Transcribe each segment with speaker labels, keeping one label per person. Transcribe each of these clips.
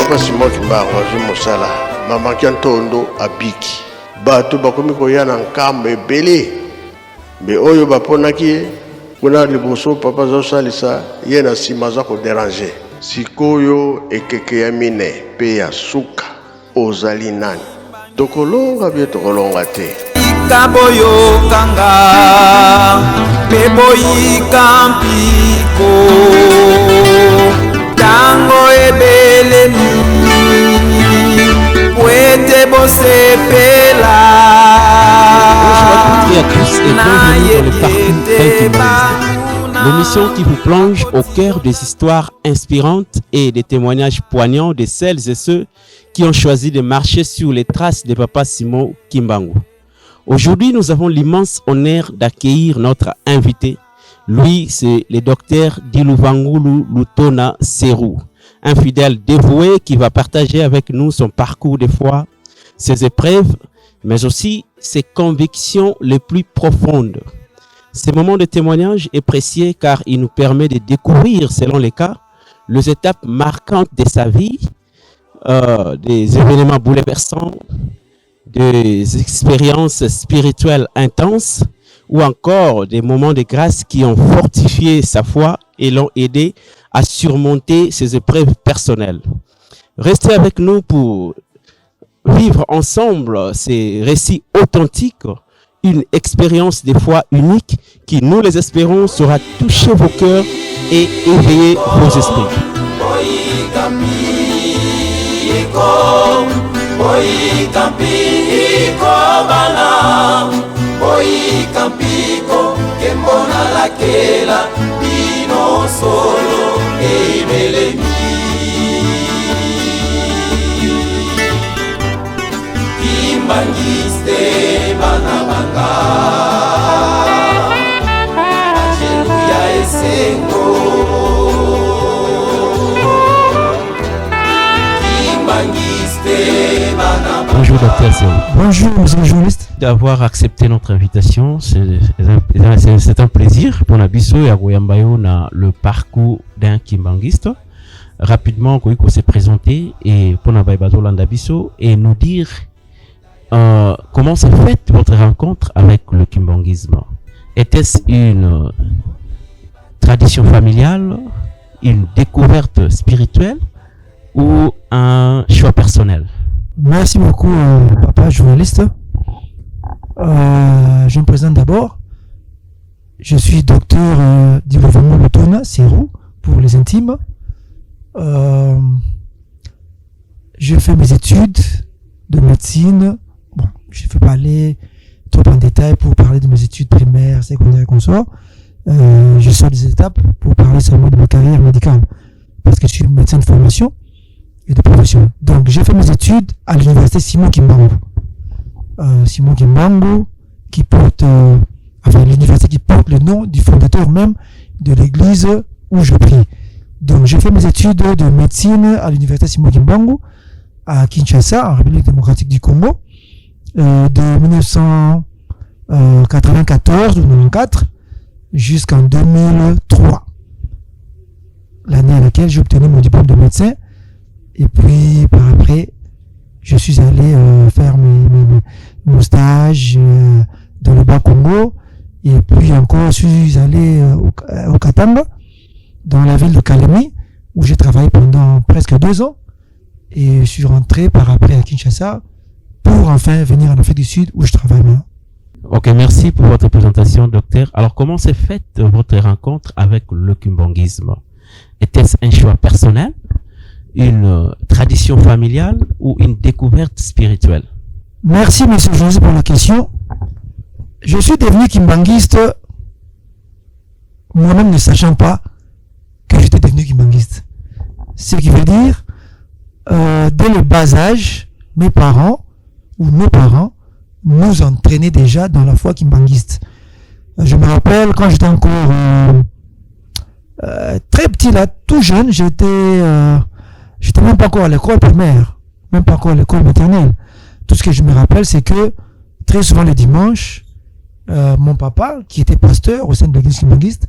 Speaker 1: papa Simon Kimbangu azwi mosala mama Kiantondo abiki bato bakomi koya na nkambo ebele mbe oyo baponaki kuna liboso papa azosalisa ye na nsima aza koderange sikoyo ekeke ya mine mpe ya suka ozali nani tokolonga bie tokolonga te
Speaker 2: kaboyokanga mpe boyika mpiko tango ebelemi kwete bosepela
Speaker 3: et à tous et bienvenue dans le parcours d'un Kimbanguiste, l'émission qui vous plonge au cœur des histoires inspirantes et des témoignages poignants de celles et ceux qui ont choisi de marcher sur les traces de Papa Simon Kimbangu. Aujourd'hui, nous avons l'immense honneur d'accueillir notre invité. Lui, c'est le docteur Diluvangulu Lutona Serou, un fidèle dévoué qui va partager avec nous son parcours de foi, ses épreuves, mais aussi ses convictions les plus profondes. Ce moment de témoignage est précieux car il nous permet de découvrir, selon les cas, les étapes marquantes de sa vie, des événements bouleversants, des expériences spirituelles intenses ou encore des moments de grâce qui ont fortifié sa foi et l'ont aidé à surmonter ses épreuves personnelles. Restez avec nous pour vivre ensemble ces récits authentiques, une expérience de foi unique qui, nous les espérons, saura toucher vos cœurs et éveiller vos esprits.
Speaker 2: Kimbanguiste banabanga Alléluia esengo Kimbanguiste banabanga.
Speaker 3: Bonjour docteur Serou.
Speaker 4: Bonjour monsieur le journaliste.
Speaker 3: D'avoir accepté notre invitation, c'est un plaisir pour Nabiso et Agoyambayo na le parcours d'un Kimbanguiste. Rapidement, Koiko s'est présenté et pour Nabaïbazo Landabiso et nous dire comment s'est faite votre rencontre avec le kimbanguisme. Était-ce une tradition familiale, une découverte spirituelle ou un choix personnel?
Speaker 4: Merci beaucoup papa journaliste. Je me présente d'abord. Je suis docteur Diluvangulu Lutona Serou pour les intimes. Je fais mes études de médecine. Bon, je ne vais pas aller trop en détail pour parler de mes études primaires, secondaires et consorts. Je sors des étapes pour parler seulement de ma carrière médicale. Parce que je suis médecin de formation et de profession. Donc, j'ai fait mes études à l'université Simon Kimbangu. Simon Kimbangu, qui porte, l'université qui porte le nom du fondateur même de l'église où je prie. Donc, j'ai fait mes études de médecine à l'université Simon Kimbangu à Kinshasa, en République démocratique du Congo, de 1994 ou 1994 jusqu'en 2003, l'année à laquelle j'ai obtenu mon diplôme de médecin. Et puis, par après, je suis allé faire mon stage dans le Bas-Congo. Et puis encore, je suis allé au Katanga, dans la ville de Kalemi, où j'ai travaillé pendant presque 2 ans. Et je suis rentré par après à Kinshasa pour enfin venir en Afrique du Sud où je travaille maintenant.
Speaker 3: Ok, merci pour votre présentation, docteur. Alors, comment s'est faite votre rencontre avec le kimbanguisme? Était-ce un choix personnel, une tradition familiale ou une découverte spirituelle?
Speaker 4: Merci, monsieur José, pour la question. Je suis devenu kimbanguiste, moi-même ne sachant pas que j'étais devenu kimbanguiste. Ce qui veut dire, dès le bas âge, mes parents ou nos parents nous entraînaient déjà dans la foi kimbanguiste. Je me rappelle quand j'étais encore très petit là, tout jeune, j'étais même pas encore à l'école primaire, même pas encore à l'école maternelle. Tout ce que je me rappelle, c'est que très souvent le dimanche, mon papa, qui était pasteur au sein de l'église kimbanguiste,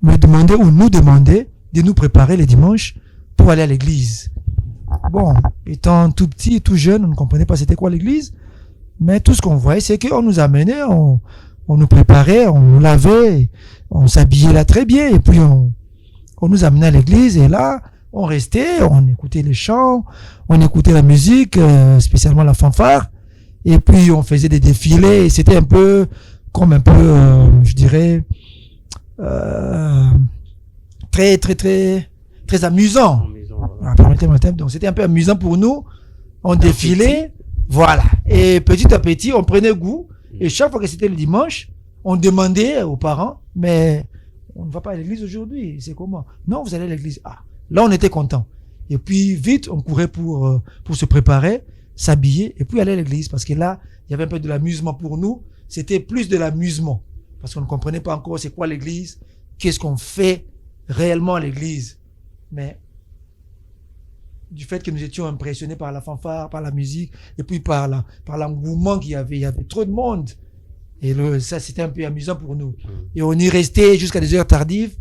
Speaker 4: me demandait ou nous demandait de nous préparer les dimanches pour aller à l'église. bon, étant tout petit, tout jeune, on ne comprenait pas c'était quoi l'église. Mais tout ce qu'on voyait, c'est qu'on nous amenait, on nous préparait, on nous lavait, on s'habillait là très bien, et puis on nous amenait à l'église, et là, on restait, on écoutait les chants, on écoutait la musique, spécialement la fanfare, et puis on faisait des défilés, et c'était un peu, comme un peu, je dirais, très, très, très, très amusant. Permettez-moi le thème. Donc c'était un peu amusant pour nous, on défilait, voilà, et petit à petit, on prenait goût, et chaque fois que c'était le dimanche, on demandait aux parents, mais on ne va pas à l'église aujourd'hui, c'est comment? Non, vous allez à l'église. Ah, là on était content. Et puis vite, on courait pour se préparer, s'habiller, et puis aller à l'église, parce que là, il y avait un peu de l'amusement pour nous. C'était plus de l'amusement, parce qu'on ne comprenait pas encore c'est quoi l'église, qu'est-ce qu'on fait réellement à l'église. Mais du fait que nous étions impressionnés par la fanfare, par la musique, et puis par l'engouement qu'il y avait. Il y avait trop de monde. Et ça, c'était un peu amusant pour nous. Et on y restait jusqu'à des heures tardives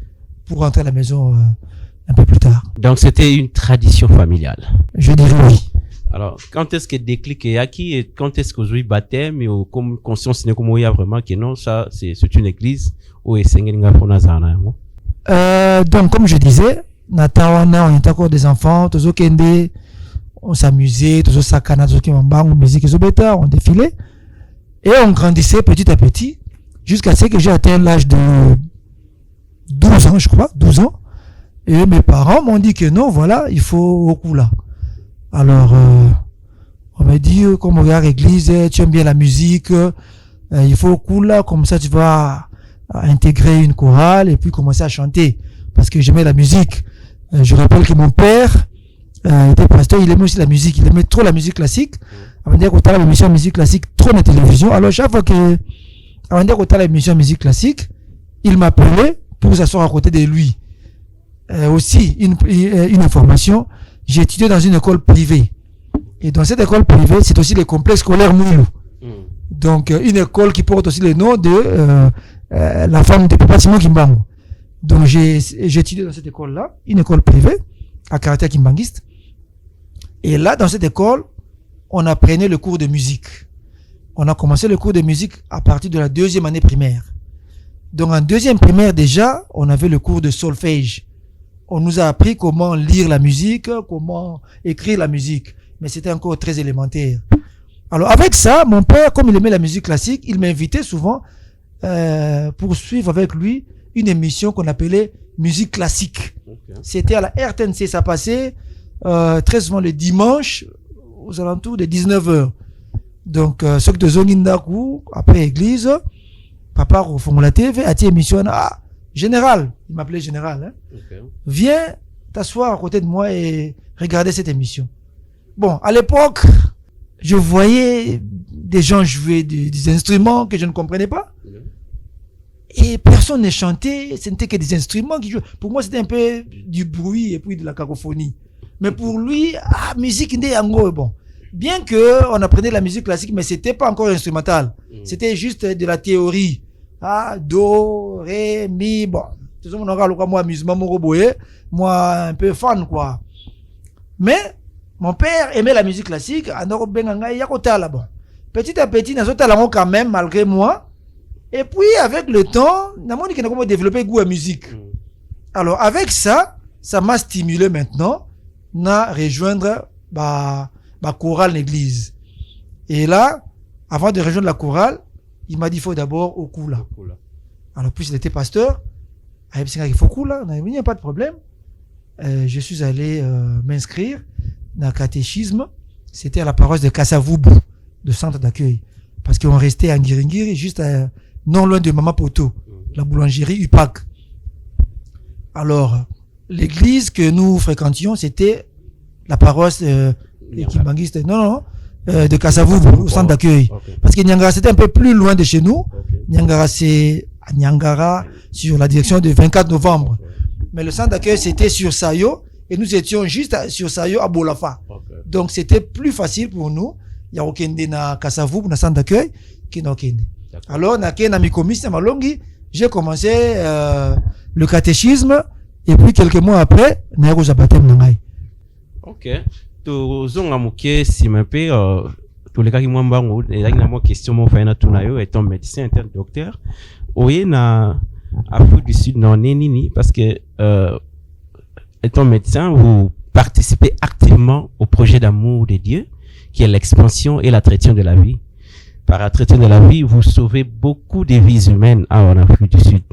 Speaker 4: pour rentrer à la maison un peu plus tard.
Speaker 3: Donc, c'était une tradition familiale.
Speaker 4: Je dirais oui.
Speaker 3: Alors, quand est-ce que déclic est acquis et quand est-ce qu'aujourd'hui baptême et comme conscience n'est comme il y a vraiment que non, ça, c'est une église où est Sengenga Pronazana.
Speaker 4: Donc, comme je disais, Natawana, on était encore des enfants, tous kende, on s'amusait, tous sakana, tous kemambang, musique et bêta, on défilait. Et on grandissait petit à petit, jusqu'à ce que j'ai atteint l'âge de 12 ans, je crois, 12 ans. Et mes parents m'ont dit que non, voilà, il faut au coup là. Alors, on m'a dit, comme on regarde l'église, tu aimes bien la musique, il faut au coup là, comme ça tu vas intégrer une chorale et puis commencer à chanter. Parce que j'aimais la musique. Je rappelle que mon père était pasteur, il aimait aussi la musique, il aimait trop la musique classique. Avant de dire qu'on a l'émission musique classique trop dans la télévision. Alors chaque fois que, avant de dire qu'on a l'émission musique classique, il m'appelait pour s'asseoir à côté de lui. Aussi, une information, j'ai étudié dans une école privée. Et dans cette école privée, c'est aussi le complexe scolaire Moulou. Donc, une école qui porte aussi le nom de la femme de Papa Simon Kimbangu. Donc, j'ai étudié dans cette école-là, une école privée, à caractère kimbanguiste. Et là, dans cette école, on apprenait le cours de musique. On a commencé le cours de musique à partir de la 2e année primaire. Donc, en 2e primaire, déjà, on avait le cours de solfège. On nous a appris comment lire la musique, comment écrire la musique. Mais c'était encore très élémentaire. Alors, avec ça, mon père, comme il aimait la musique classique, il m'invitait souvent pour suivre avec lui une émission qu'on appelait musique classique. Okay. C'était à la RTNC, ça passait très souvent le dimanche aux alentours de 19h. Donc, ceux qui de Zonindaku, après église, papa refond la TV, a été émission, général, il m'appelait général, hein. Okay. Viens t'asseoir à côté de moi et regarder cette émission. Bon, à l'époque, je voyais des gens jouer des instruments que je ne comprenais pas. Et personne ne chantait, ce n'était que des instruments qui jouaient. Pour moi, c'était un peu du bruit et puis de la cacophonie. Mais pour lui, musique n'est bon. Bien que on apprenait la musique classique, mais c'était pas encore instrumental. C'était juste de la théorie. Do, ré, mi, bon. Tout le monde aura moi amusement, moi un peu fan, quoi. Mais mon père aimait la musique classique. Bon. Petit à petit, nous quand même, malgré moi. Et puis, avec le temps, nous avons développé goût à musique. Alors, avec ça, ça m'a stimulé maintenant à rejoindre ma chorale l'église. Et là, avant de rejoindre la chorale, il m'a dit il faut d'abord au coup là. Alors, puis il était pasteur. Il faut coup là, il n'y a pas de problème. Je suis allé m'inscrire dans le catéchisme. C'était à la paroisse de Kasavubu, de centre d'accueil. Parce qu'on restait à Ngiringiri, juste non loin de Mama Poto, la boulangerie UPAC. Alors, l'église que nous fréquentions, c'était la paroisse de Kasavubu, au centre d'accueil. Okay. Parce que Nyangara, c'était un peu plus loin de chez nous. Okay. Nyangara, c'est à Nyangara, sur la direction du 24 novembre. Okay. Mais le centre d'accueil, c'était sur Sayo, et nous étions juste sur Sayo à Bolafa. Okay. Donc, c'était plus facile pour nous. Il y a aucun na Kasavubu, dans le centre d'accueil, qui n'a aucun. Alors, j'ai commencé le catéchisme, et puis quelques mois après, j'ai eu le baptême.
Speaker 3: Ok. tozonga moke nsima mpe tolekaki mwa mbango ezalaki na mwa question moko fayina tuna yo étant médecin interne docteur oye na Afrique du Sud non nini parce que étant médecin vous participez activement au projet d'amour de Dieu qui est l'expansion et l'entretien de la vie. Par l'entretien de la vie, vous sauvez beaucoup de vies humaines en Afrique du Sud.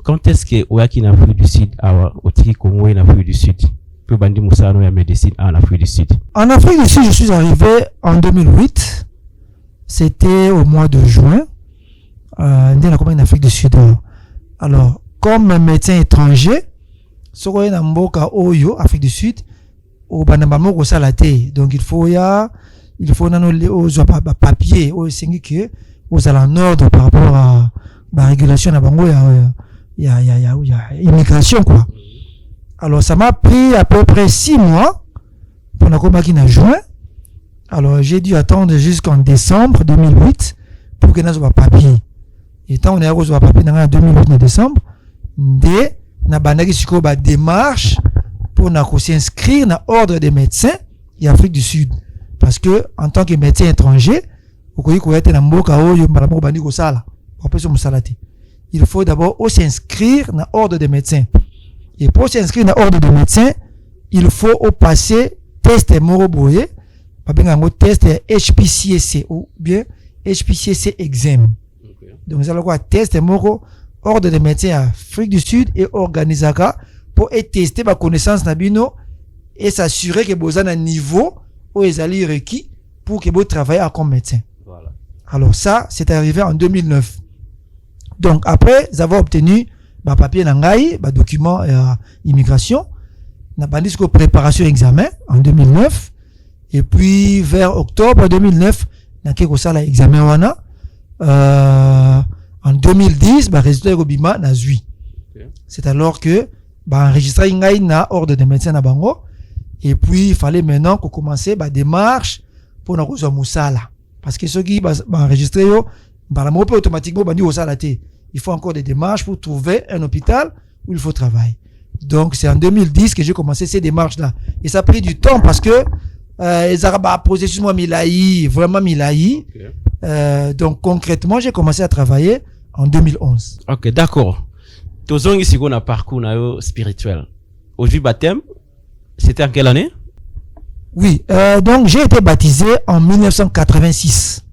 Speaker 3: Quand est-ce que Oaki en Afrique du Sud, au Congo en Afrique du Sud, peut bandi Moussa no médecine en Afrique du Sud?
Speaker 4: En Afrique du Sud, je suis arrivé en 2008. C'était au mois de juin. En Afrique du Sud. Alors, comme médecin étranger, sur na mboka Oyo, Afrique du Sud, au banambamo ko salate. Donc il faut aux papier, aux singi aux à ordre par rapport à la régulation na bango il y a immigration quoi. Alors ça m'a pris à peu près 6 mois pour na komaki na juin. Alors j'ai dû attendre jusqu'en décembre 2008 pour que na zo papier. Et tant on est à papier dans 2008 en décembre, dès na bandaki siko ba démarche pour na ko s'inscrire na ordre des médecins et Afrique du Sud. Parce que en tant que médecin étranger, il faut d'abord s'inscrire dans l'ordre des médecins. Et pour s'inscrire dans l'ordre des médecins, il faut passer test moroboye, test HPCC ou bien HPCC exam. Donc nous allons voir test moro ordre des médecins Afrique du Sud et organisaka pour tester ma connaissance nabino et s'assurer que vous avez un niveau où ils allaient requis pour que vous travaillez comme médecin.
Speaker 3: Voilà.
Speaker 4: Alors ça, c'est arrivé en 2009. Donc après avoir obtenu ma papier nangai, ma document immigration, n'a pas dit que préparation examen en 2009 et puis vers octobre 2009, n'a que ça l'examen wana en 2010, bah résultat Robima n'a zui. C'est alors que bah enregistré ngai na ordre de médecin na bango. Et puis, il fallait maintenant qu'on commence la démarche pour nous rejoindre Moussala. Parce que ceux qui enregistré, automatiquement, il faut encore des démarches pour trouver un hôpital où il faut travailler. Donc, c'est en 2010 que j'ai commencé ces démarches-là. Et ça a pris du temps parce que, les Arabes ont posé sur moi Milaï, vraiment Milaï. Okay. Donc, concrètement, j'ai commencé à travailler en 2011.
Speaker 3: Ok, d'accord. Tozong ici qu'on a parcours spirituel. Aujourd'hui, baptême. C'était en quelle année?
Speaker 4: Oui, donc j'ai été baptisé en 1986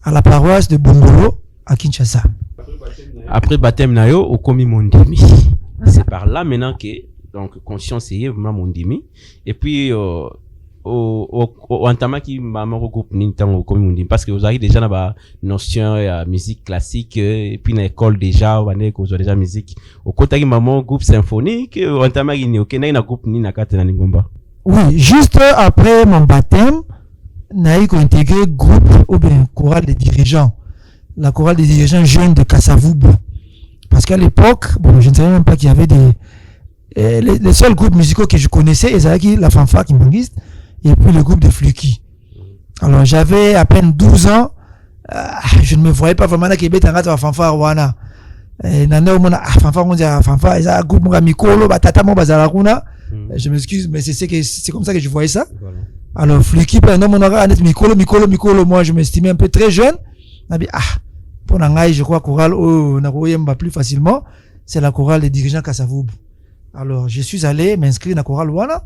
Speaker 4: à la paroisse de Bongolo à Kinshasa.
Speaker 3: Après baptême nayo au komi mondimi. C'est par là maintenant que donc conscience est vraiment mondimi et puis au entamaki maman groupe nintango au komi mondimi parce que vous avez déjà na notion de musique classique et puis na école déjà on est que déjà musique au côté maman groupe symphonique entamaki ni OK na groupe ni na kata na ngomba.
Speaker 4: Oui, juste après mon baptême, naï ko intégré groupe ou bien chorale des dirigeants. La chorale des dirigeants jeunes de Kasavubu. Parce qu'à l'époque, bon, je ne savais même pas qu'il y avait les seuls groupes musicaux que je connaissais, ils la fanfare kimbangiste et puis le groupe de Fluki. Alors j'avais à peine 12 ans, je ne me voyais pas vraiment qu'il y avait un fanfare wana. Nana mona fanfare on dit fanfare, ça groupe mo mikolo batata mo bazala kuna. Je m'excuse mais c'est comme ça que je voyais ça. Voilà. Alors Fluki pendant mon aura net mikolo, moi je m'estimais un peu très jeune. Nabi pour nangai je crois chorale na koyemba plus facilement, c'est la chorale des dirigeants Kasavubu. Alors je suis allé m'inscrire dans la chorale wana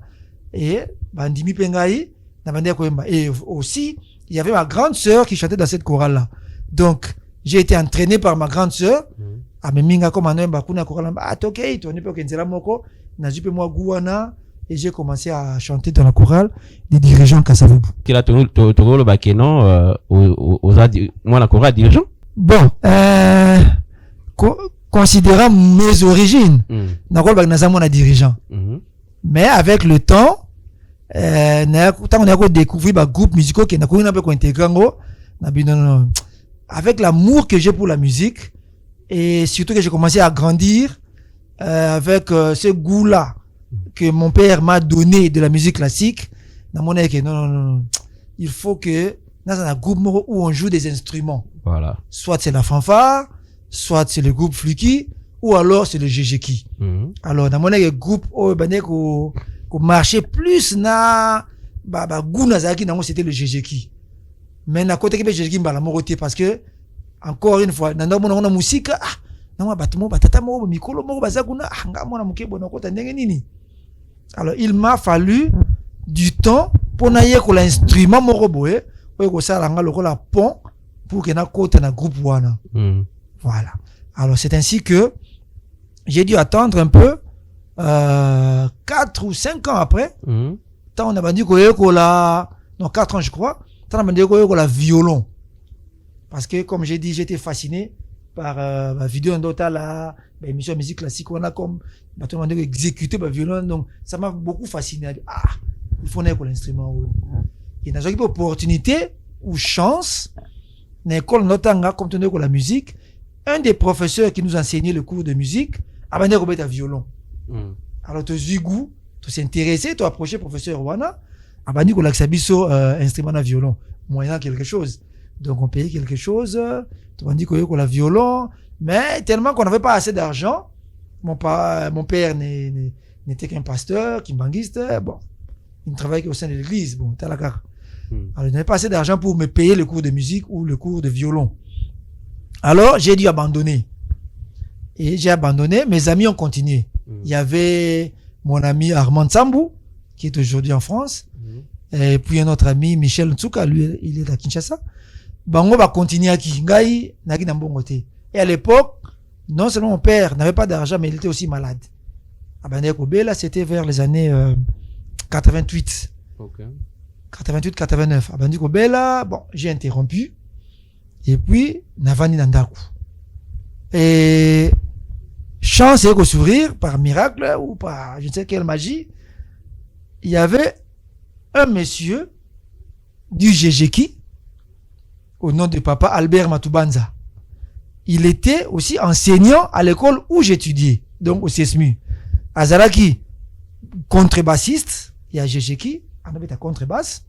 Speaker 4: et bandimi pengai na bandi koyemba et aussi il y avait ma grande sœur qui chantait dans cette chorale là. Donc j'ai été entraîné par ma grande sœur à meminga comme anemba kuna chorale OK to ne peut kenzela moko na jipe moi guana et j'ai commencé à chanter dans la chorale des dirigeants Kasavubu.
Speaker 3: Quel a ton rôle bakeno moi la chorale dirigeant?
Speaker 4: Bon, considérant mes origines, na dirigeant. Mais avec le temps, on a découvert des groupes musicaux qui n'ont intégré. Avec l'amour que j'ai pour la musique, et surtout que j'ai commencé à grandir avec ce goût-là que mon père m'a donné de la musique classique, non, il faut que dans un groupe où on joue des instruments.
Speaker 3: Voilà.
Speaker 4: Soit c'est la fanfare, soit c'est le groupe Fluki, ou alors c'est le GGK. Alors, dans mon groupe, où marchait plus na Guna Zaki, c'était le GGK. Mais na côté que GGK, la moroté, parce que, encore une fois, dans la musique, alors, il m'a fallu du temps pour naïe que l'instrument moroboé, pour ça, la pont, pour que na côté na groupe wana. Voilà. Alors, c'est ainsi que j'ai dû attendre un peu, 4 ou 5 ans après, tant on a dit que la, non, 4 ans, je crois, tant on a dit que la violon. Parce que, comme j'ai dit, j'étais fasciné par la vidéo en d'autres là, émission de musique classique, on a comme, tout le monde dit exécuter le violon, donc ça m'a beaucoup fasciné. Ah, il faut naître l'instrument. Il y a une opportunité ou chance, dans l'école notamment, comme tu dis la musique, un des professeurs qui nous enseignait le cours de musique, a bandé un violon. Alors, tu as eu goût, tu t'es intéressé, tu as approché le professeur Wana, a bandé qu'on a instrument de violon, moyennant quelque chose. Donc, on payait quelque chose, on dit qu'on a violon, mais tellement qu'on n'avait pas assez d'argent, mon père n'était qu'un pasteur, kimbanguiste, bon, il travaillait au sein de l'église, bon, t'as la carte. Alors, il n'avait pas assez d'argent pour me payer le cours de musique ou le cours de violon. Alors, j'ai dû abandonner. Et j'ai abandonné, mes amis ont continué. Il y avait mon ami Armand Sambou, qui est aujourd'hui en France, et puis un autre ami, Michel Ntsuka, lui, il est à Kinshasa. Bango va continuer à Kingai, nagi na mbongote. Et à l'époque, non seulement mon père n'avait pas d'argent, mais il était aussi malade. Abandé Kobela, c'était vers les années 88. Okay. 88-89. Abandé Kobela, bon, j'ai interrompu. Et puis, Navani Nandaku. Et chance et sourire, par miracle ou par je ne sais quelle magie, il y avait un monsieur du GGK au nom de papa Albert Matubanza. Il était aussi enseignant à l'école où j'étudiais, donc au CSMU. Azaraki, contrebassiste, il y a GGK, on avait ta contrebasse,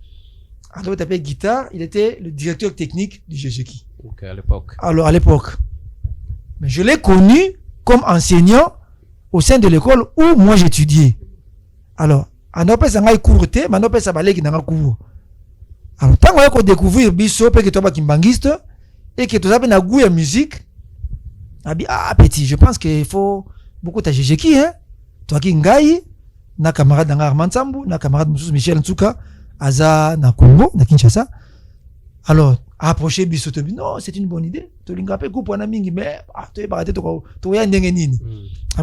Speaker 4: on avait tapé guitare, il était le directeur technique du GGK.
Speaker 3: Ok, à l'époque.
Speaker 4: Alors, à l'époque. Mais je l'ai connu comme enseignant au sein de l'école où moi j'étudiais. Alors, on a pas ça cours, mais on a pas ça balai qui n'a pas cours. Alors, tant qu'on a découvert biso, que tu es kimbangiste, et que tu as na goût à musique, petit, je pense qu'il faut beaucoup de GGK, hein. Toi qui ngai, na camarade Armand Sambou, na camarade Michel Ntsuka, Aza na Congo, na Kinshasa. Alors, approcher biso, non, c'est une bonne idée. Tu l'as peu coupe na mingi, mais tu es baraté, tu es ndengenini.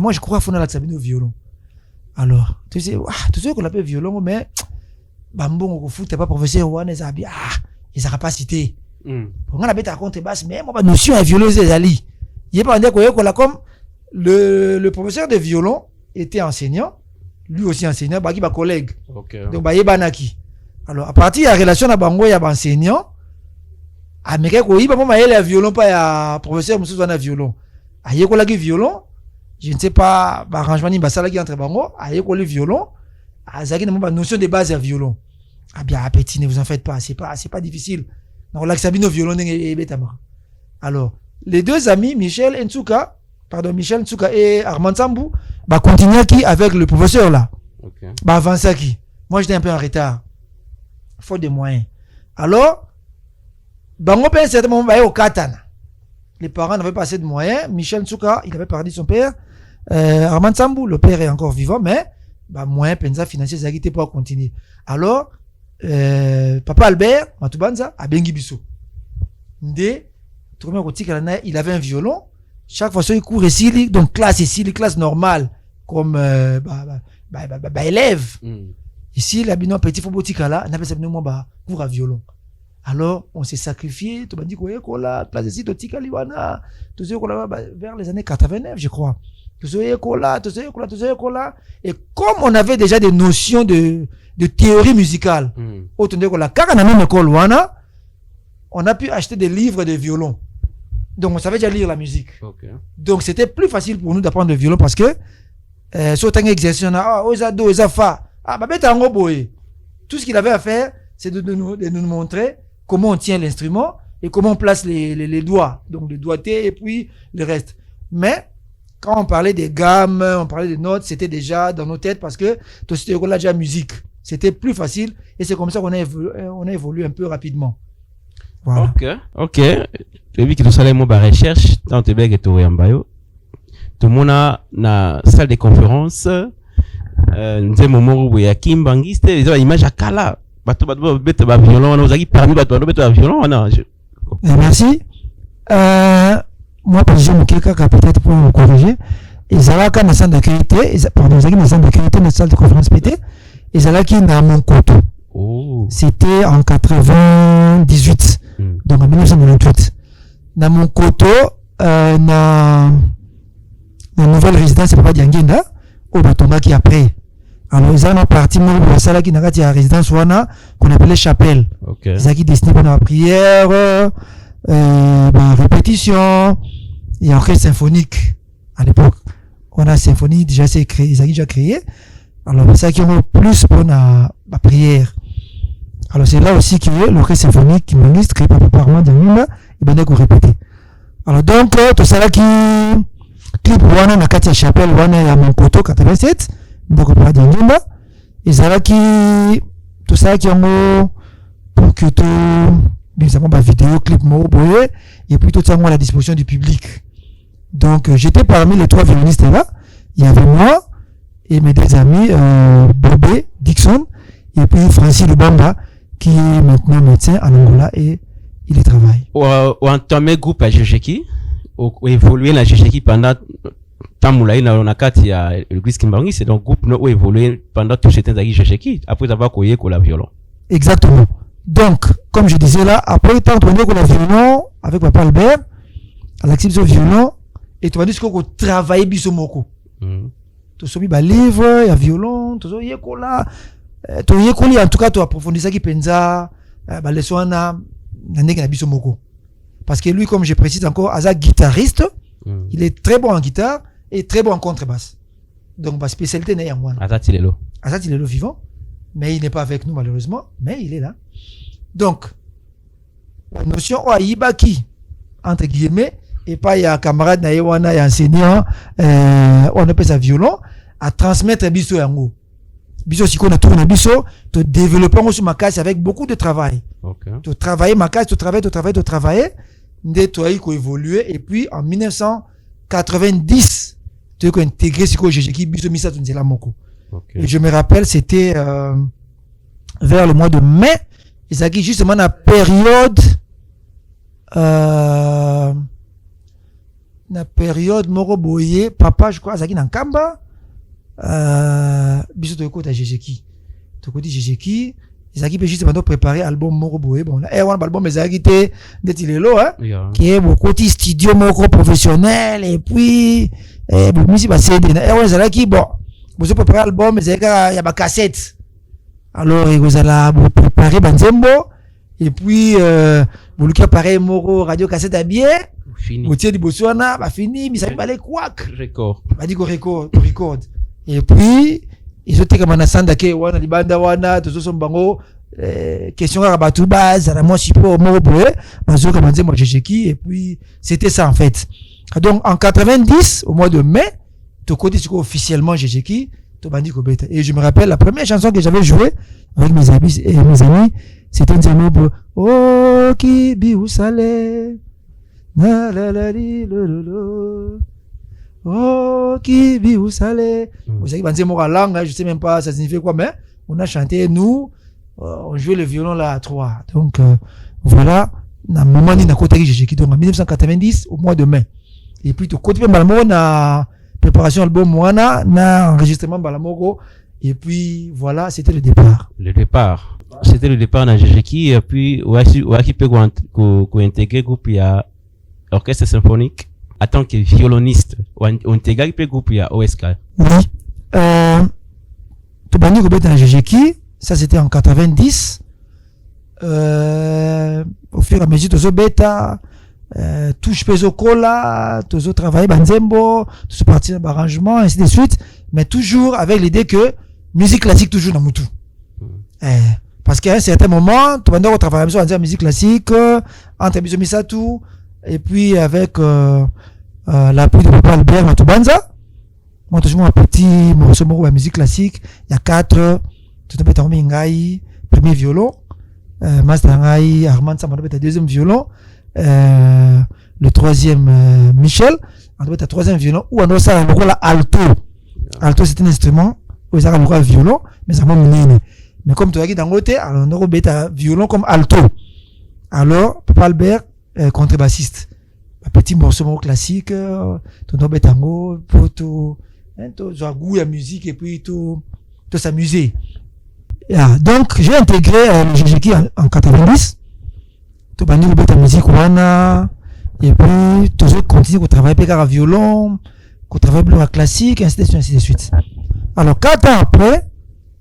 Speaker 4: Moi, je crois qu'il faut la sabine au violon. Alors, tu sais qu'on l'appelle violon, mais bambon au foot, t'es pas professeur ou ils a capacité. On a bête à contrebasse, mais moi, notion à violon, c'est Ali. Il est pas dire qu'on comme le professeur de violon était enseignant, lui aussi enseignant, bah, qui va collègue. Donc, bah, il banaki. Alors, à partir de la relation à Bango, il y a enseignant. Ah, mais qu'est-ce qu'il y a violon, pas ya professeur, monsieur, on a violon. Ah, il y a violon. Je ne sais pas, arrangement ni basala qui entre Bango. Ah, il y a violon. Ah, ça qui n'a pas notion de base à violon. Ah, bien, petit, ne vous en faites pas. C'est pas difficile. Donc, là, ça vient au violon, et bêtement. Alors, les deux amis, Michel Ntsuka et Armand Sambou, bah, continuer qui avec le professeur là.
Speaker 3: Okay.
Speaker 4: Bah, avancer qui. Moi, j'étais un peu en retard. Faute de moyens. Alors, Bango, à un certain moment, bah, au Katana. Les parents n'avaient pas assez de moyens. Michel Ntsuka, il avait perdu son père. Armand Sambou, le père est encore vivant, mais, bah, moyens, pensa financier, ça n'était pas continuer. Alors, papa Albert, Matubanza, a bengi biso. Il avait un violon. Chaque fois, il court ici, donc classe normale, comme, élève. Ici, la binon petit fobotika là, on appelle ça cours à violon. Alors, on s'est sacrifié, tout le monde dit qu'on la classe ici, totika liwana, tout ça vers les années 89, je crois. Tout ça et comme on avait déjà des notions de théorie musicale, autant dire qu'on la car dans la même école wana, on a pu acheter des livres de violon. Donc, on savait déjà lire la musique.
Speaker 3: Okay.
Speaker 4: Donc, c'était plus facile pour nous d'apprendre le violon parce que, sur tant exercice, on a, do, fa. Tout ce qu'il avait à faire, c'est de nous montrer comment on tient l'instrument et comment on place les doigts. Donc, le doigté et puis le reste. Mais, quand on parlait des gammes, on parlait des notes, c'était déjà dans nos têtes parce que tout ce là déjà musique. C'était plus facile et c'est comme ça qu'on a évolué un peu rapidement. Voilà.
Speaker 3: Ok. Tu as vu que tu as mon recherche dans tes blagues et tout le monde a na salle de conférence nze momoro boya kimbangi c'était des images à kala bato bete ba violon on a parmi bato bete ba violon non
Speaker 4: merci moi je me quelqu'un peut-être pour me corriger ils allaient quand na salle d'accueil pardon ils allaient na salle d'accueil na salle de conférence pété ils allaient qui na mon coteau. C'était en 98 donc en 1998 na mon coteau na nouvelle résidence c'est pas Diangenda au Batonga qui après alors ils ont parti moi pour ça là qui n'a pas résidence wana qu'on appelait chapelle ils ont qui destiné pour la prière répétition et orchestre symphonique à l'époque on a symphonie déjà c'est créé ils ont déjà créé alors ça qui ont plus pour la prière alors c'est là aussi que l'orchestre symphonique qui m'invite créé par moi Diangenda et ben qu'on répéter alors donc tout ça là qui clip wana na kati ya chapelle wana ya Monkoto 87 donc pas de Ngimba ezalaki tout ça qui ont pour que tout bien ça ba vidéo clip mo boye et puis tout ça à la disposition du public donc j'étais parmi les 3 violonistes là il y avait moi et mes 2 amis Bobé Dixon et puis Francis Lubamba qui est maintenant médecin en Angola et il y travaille
Speaker 3: ou entamé groupe à Jejeki ou évoluer la Jejeki pendant Tamoulaï na kati ya l'église Kimbangi c'est donc groupe ou évolué pendant tout ce temps avec Jejeki après avoir collé la violon
Speaker 4: exactement donc comme je disais là après tant qu'on est la violon avec papa Albert à l'activité violon et tu vas dire qu'on travaille biso moko to sobi ba livre ya violon to so yekola to yekoli en tout cas to approfondir ça qui penza ba leçon na ndenge na biso moko parce que lui comme je précise encore Aza guitariste il est très bon en guitare et très bon en contrebasse donc ma spécialité n'est en moi
Speaker 3: Aza Tilelo
Speaker 4: vivant mais il n'est pas avec nous malheureusement mais il est là donc la notion Ibaki entre guillemets et pas il y a camarade na yewana ya enseignant on appelle ça violon à transmettre biso yango biso siko na tourna biso to développer sur ma casse avec beaucoup de travail to travailler ma casse to travailler nde to ayi ko évoluer et puis en 1990 tu ko intégrer siko Jejeki biso misa to nzela moko et je me rappelle c'était vers le mois de mai ezaki justement na période moko boye papa je crois azaki na Nkamba biso to ko ta Jejeki to ko di Jejeki ezaki pe justement préparer album moko boye bon là one album ezaki te ndeti lelo qui est beaucoup de studio moko professionnel et puis bon misi ba CD na one ezaki bon vous préparer album ezaki ya ba cassette alors vous allez préparer banzembo et puis vous luka pareil moko radio cassette à bien
Speaker 3: fini
Speaker 4: vous tiens di boswana ba fini misa ba les quack
Speaker 3: record
Speaker 4: ba di ko record et puis ils ont été comme na sanda ke wana libanda wana to so bango question à batu base à moi support moko boye bazo comme moi Jejeki et puis c'était ça en fait donc en 90 au mois de mai to côté officiellement Jejeki to bandi ko beta et je me rappelle la première chanson que j'avais jouée avec mes amis c'était une chanson oh qui bi usale na la la li lo oh qui bi usale vous savez banze mo langue je sais même pas ça signifie quoi mais on a chanté nous on jouait le violon là à 3 donc voilà na moment ni na côté Jejeki donc en 1990 au mois de mai et puis to côté balamo na préparation album wana na enregistrement balamoko et puis voilà c'était le départ
Speaker 3: c'était le départ na Jejeki et puis waki peut ko intégrer groupe ya orchestre symphonique en tant que violoniste on intégrer peut groupe ya OSK
Speaker 4: oui to bandi ko beta na Jejeki ça c'était en 90 au fur et à mesure tozo beta touche peso kola tozo travailler banzembo tozo partir d'arrangement ainsi de suite mais toujours avec l'idée que musique classique toujours dans mutu parce qu'à un certain moment tu vas devoir travailler sur la musique classique entre biso misatu et puis avec l'appui de papa Albert Matubanza moi toujours un petit morceau de musique classique il y a 4 tout beta ngai premier violon, master ngai Armand Samba beta deuxième violon, le troisième Michel, on beta troisième violon ou on ça le alto. Alto c'est un instrument où ça le violon mais ça m'a mené. Mais comme tu as dit dans côté, alors on beta violon comme alto. Alors Papa Albert contrebassiste. Un petit morceau classique, ton betango pour tout jouer goût à musique et puis tout s'amuser. Yeah. Donc j'ai intégré le GGK en 90. Tout bandi de la musique wana et puis toujours continuer à travailler avec le violon, à travailler avec le classique, ainsi de suite. Alors 4 ans après,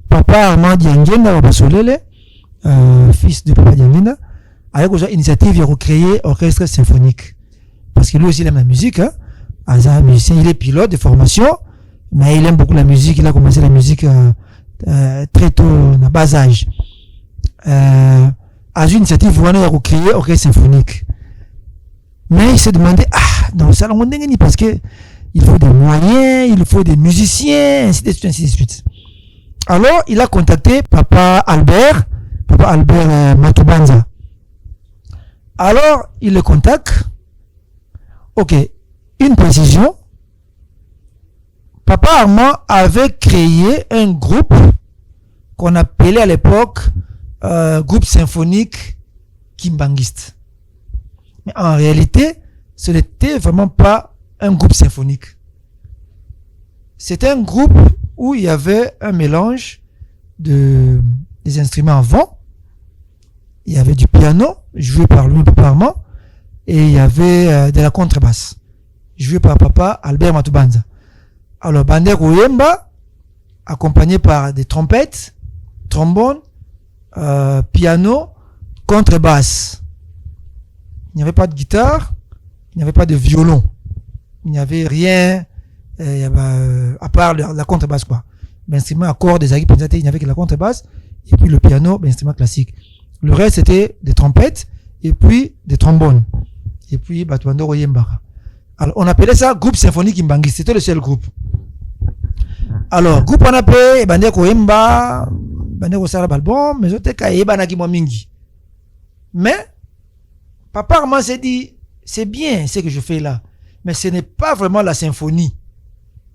Speaker 4: papa Armand Diangenda Basolele, fils de papa Diangenda, a eu une initiative de recréer orchestre symphonique. Parce que lui aussi il aime la musique, hein. Un musicien, il est pilote de formation, mais il aime beaucoup la musique. Il a commencé la musique très tôt, à bas âge. A une initiative où on a recréé orchestre symphonique. Mais il s'est demandé, dans le salon, parce que il faut des moyens, il faut des musiciens, ainsi de suite, ainsi de suite. Alors, il a contacté papa Albert Matubanza. Alors, il le contacte. Ok, une précision. Papa Armand avait créé un groupe qu'on appelait à l'époque groupe symphonique kimbanguiste. Mais en réalité, ce n'était vraiment pas un groupe symphonique. C'était un groupe où il y avait un mélange des instruments à vent. Il y avait du piano, joué par lui, Papa Armand, et il y avait de la contrebasse, joué par papa Albert Matubanza. Alors, Bander Oyemba, accompagné par des trompettes, trombones, piano, contrebasse. Il n'y avait pas de guitare, il n'y avait pas de violon. Il n'y avait rien, à part la contrebasse, quoi. L'instrument à cordes des aguilles, il n'y avait que la contrebasse, et puis le piano, l'instrument classique. Le reste, c'était des trompettes, et puis des trombones. Et puis, Batuando Oyemba. Alors, on appelait ça groupe symphonique Kimbangi. C'était le seul groupe. Alors, groupe on appelait Bande Koyemba, Bande Kosara Balbon, mais autres cas, Ebanaki Mingi. Mais, papa Armand s'est dit, c'est bien ce que je fais là, mais ce n'est pas vraiment la symphonie.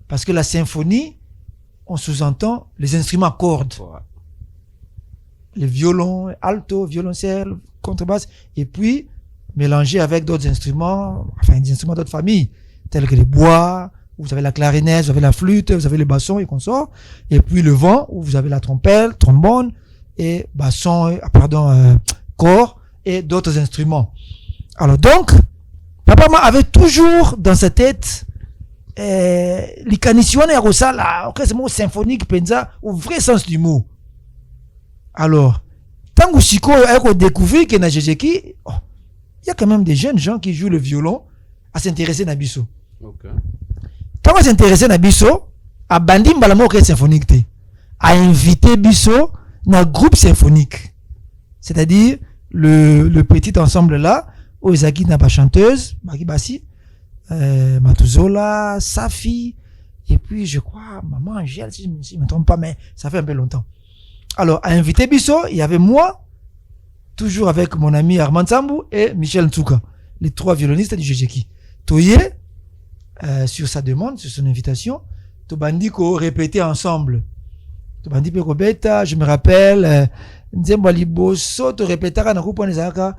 Speaker 4: Parce que la symphonie, on sous-entend les instruments à cordes. Les violons, alto, violoncelle, contrebasse, et puis, mélangé avec d'autres instruments, enfin des instruments d'autres familles, tels que les bois, où vous avez la clarinette, vous avez la flûte, vous avez le basson et consorts, et puis le vent, où vous avez la trompette, trombone, et basson, corps, et d'autres instruments. Alors donc, papa avait toujours dans sa tête, l'icanicione à Rosala, orchestre symphonique, pensa, au vrai sens du mot. Alors, tant que Chico a découvert que dans Jejeki, il y a quand même des jeunes gens qui jouent le violon à s'intéresser à Bisso. Okay. Quand on s'intéressait à Bisso, à Bandim Balamo orchestre symphonique, à inviter Bisso dans un groupe symphonique. C'est-à-dire le petit ensemble là, où Zaki n'a pas chanteuse, Baki Bassi, Matuzola, Safi, et puis je crois Maman Angèle, si je ne me trompe pas, mais ça fait un peu longtemps. Alors, à inviter Bisso, il y avait moi, toujours avec mon ami Armand Sambou et Michel Ntsuka, les 3 violonistes du GGK. Toye, sur sa demande, sur son invitation, Tobandi ko répétait ensemble. Tobandi pe ko beta, je me rappelle, Nzembo Liboso, to répétera na kupone zaka,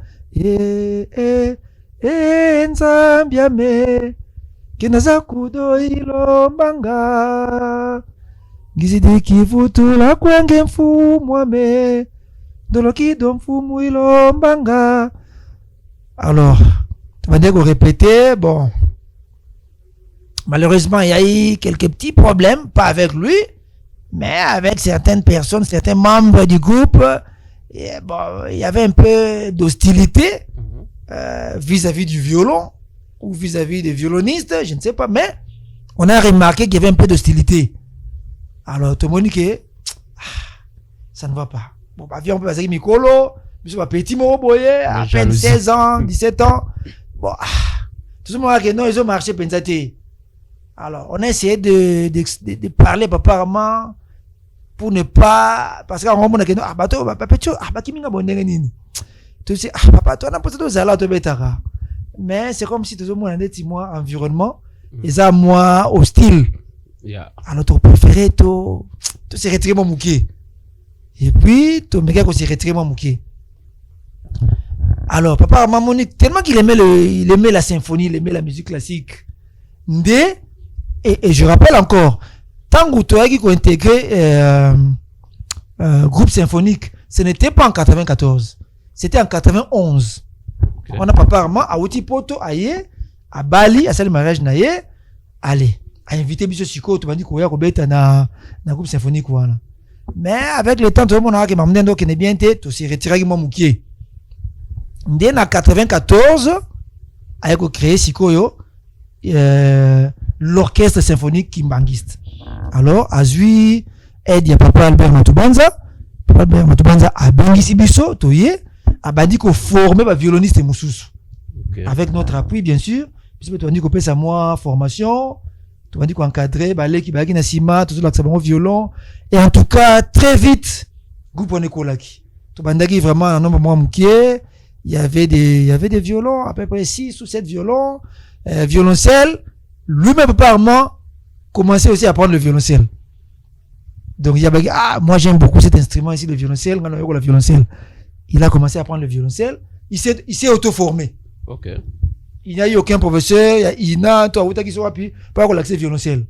Speaker 4: Nzambiame, kenaza kudo ilombanga, Gizidi kivutu la kwenge mfumwame, Doloki domfumu ilombanga. Alors, Tobandi ko répétait, bon, malheureusement, il y a eu quelques petits problèmes, pas avec lui, mais avec certaines personnes, certains membres du groupe. Et bon, il y avait un peu d'hostilité vis-à-vis du violon ou vis-à-vis des violonistes, je ne sais pas, mais on a remarqué qu'il y avait un peu d'hostilité. Alors, tout le monde dit que ça ne va pas. Bon, bah, viens, on peut passer Mikolo, monsieur petit Moroboye, à peine 16 ans, 17 ans. Bon, tout le monde a dit que non, ils ont marché pensate. Alors, on a essayé de parler apparemment pour ne pas parce qu'à un moment donné bato papa tu bakiminga bondenge nini tu sais papa toi na peut-être zala to betara mais c'est comme si tout le monde était moi environnement et ça moi hostile alors tu préféré to se retirer mon mouké et puis tu me gars ko se retirer mon mouké. Alors papa maman tellement qu'il aimait la symphonie, il aimait la musique classique ndé et je rappelle encore tant que tu as intégré groupe symphonique, ce n'était pas en 94, c'était en 91. Okay. On a papa Armand à Otipoto aye à Bali à salle mariage naye allez a invité biso siko tu m'as dit koya ko beta na groupe symphonique wana. Mais avec le temps tout le monde a que m'amener donc ne bien té to se retirer moi mukie. Ndé na 94 a ko créer sikoyo l'orchestre symphonique kimbangiste. Alors azui aide ya papa Albert Matubanza a bengisi biso toye a bandi ko former ba violoniste mususu. Okay. Avec notre appui bien sûr, puisque tu as dit qu'on peut sa moi formation, tu as dit qu'on encadrer balé qui bagi na sima tout ça bon violon et en tout cas très vite groupe on ekolaki. Tu bandaki vraiment un nombre moi mukie, il y avait des violons à peu près 6 ou 7 violons, violoncelle, lui-même par moi commençait aussi à apprendre le violoncelle. Donc il y a moi j'aime beaucoup cet instrument ici le violoncelle, la violoncelle. Il a commencé à apprendre le violoncelle, il s'est auto-formé. OK. Il n'y a eu aucun professeur, il n'a toi ou qui soit puis pas qu'on l'accès violoncelle.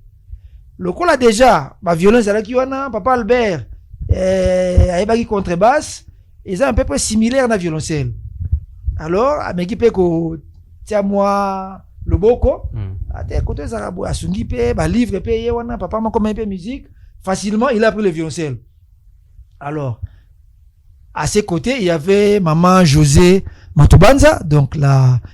Speaker 4: Le coup là déjà, ma violoncelle là qui wana papa Albert avec contrebasse, ils ont un peu près similaire à violoncelle. Alors, à m'équiper ko tiens moi le boko à tes côtés arabo à sungi pe ba livre pe wana papa m'a comme un peu musique facilement il a appris le violoncelle. Alors à ses côtés il y avait maman José Matubanza donc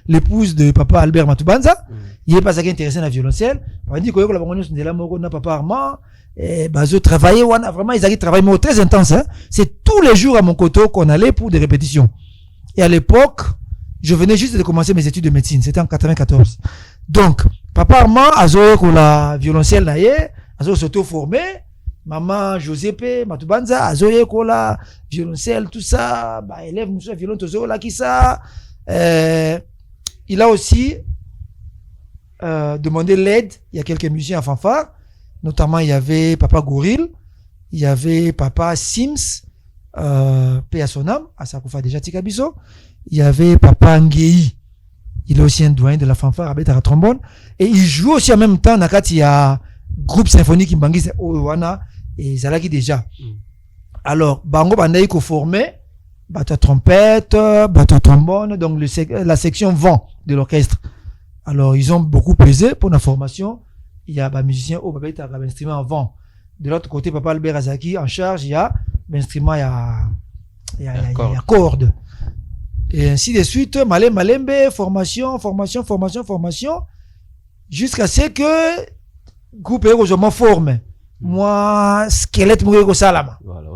Speaker 4: l'épouse de papa Albert Matubanza. Il est pas ça qui intéressé dans violoncelle on dit que la bango de la moko na papa Armand et bazo travailler wana vraiment ils avaient travaillé très intense hein? C'est tous les jours à mon côté qu'on allait pour des répétitions. Et à l'époque, je venais juste de commencer mes études de médecine. C'était en 94. Donc, papa Armand, azo ko la violoncelle naie, azo s'auto-formé. Maman Josepe, Matubanza, azo ko la violoncelle, tout ça. Bah, élève monsieur violon tozo la qui ça. Il a aussi demandé l'aide. Il y a quelques musiciens à fanfare. Notamment, il y avait papa Gouril, il y avait papa Sims. Paix à son âme, à Sakoufa déjà Tikabiso. Il y avait papa Ngei, il est aussi un doyen de la fanfare avec la trombone et il joue aussi en même temps nakati ya groupe symphonique Mbangise Owana et Zalaki déjà. Alors bango bandai ko formé bateau trompette, bateau trombone donc la section vent de l'orchestre. Alors ils ont beaucoup pesé pour la formation. Il y a des musiciens au babeta instrument vent. De l'autre côté papa Albert Azaki en charge il y a l'instrument il y a corde et ainsi de suite malembe formation jusqu'à ce que groupe heureusement forme moi squelette mo salama
Speaker 3: voilà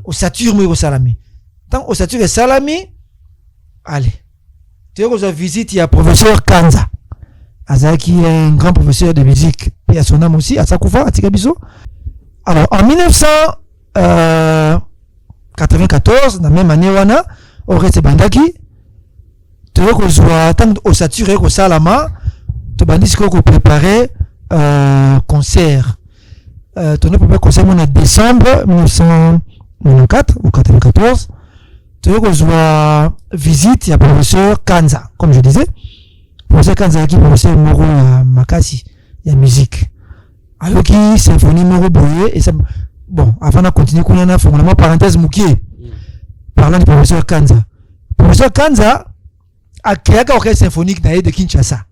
Speaker 3: ossature mo salami tant
Speaker 4: ossature et salami allez tu as visite il y a professeur Kanza Azaki est un grand professeur de musique et à son âme aussi à Sakoufa à Tikabiso. Alors en 1994 la même année wana au reste bandaki tu vois tant ossature ko salama tu bandis ko préparer concert ton premier concert en décembre 1994 ou 94 tu vois visite il y a professeur Kanza comme je disais professeur Kanza qui professeur Moro Makasi il y a musique alors qui symphonie Moro Boye et ça bon avant de continuer qu'on a formellement parenthèse moukier parlant du professeur Kanza. Professeur Kanza a créé un orchestre symphonique de Kinshasa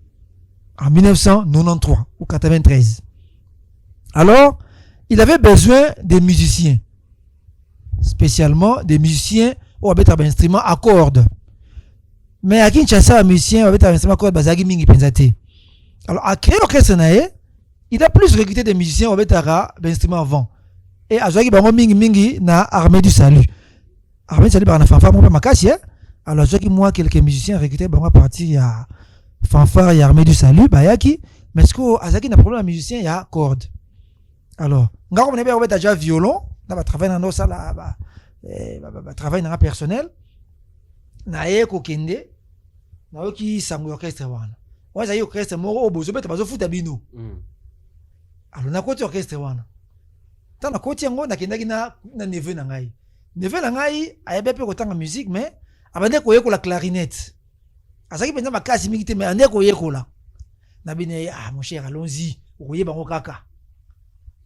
Speaker 4: en 1993 ou 93. Alors, il avait besoin des musiciens, spécialement des musiciens au avec un instrument à cordes. Mais à Kinshasa, un musicien avec un instrument à cordes, bazagi mingi penzate. Alors, à créer l'orchestre il a plus recruté des musiciens avec un instrument à vent. Et à Zouagi bango mingi na Armée du Salut. Armée du Salut par na fanfare mon makasi hein. Alors Zouagi moi quelques musiciens recrutés bango à partir à fanfare et Armée du Salut bayaki mais ce que Azaki n'a problème à musicien il y a corde. Alors ngako mnebe avec déjà violon na ba travail na ça là ba travail na personnel na ye ko kende na ki sango orchestre wana wa za orchestre moko obozo beta bazo futa bino alors na koti orchestre wana tana koti yango na kendaki na neveu na ngai ayebe pe kotanga musique mais abande ko yekola clarinette azaki penza makasi mingi te mais ande ko yekola na bine mon cher allons-y okoyeba ngo kaka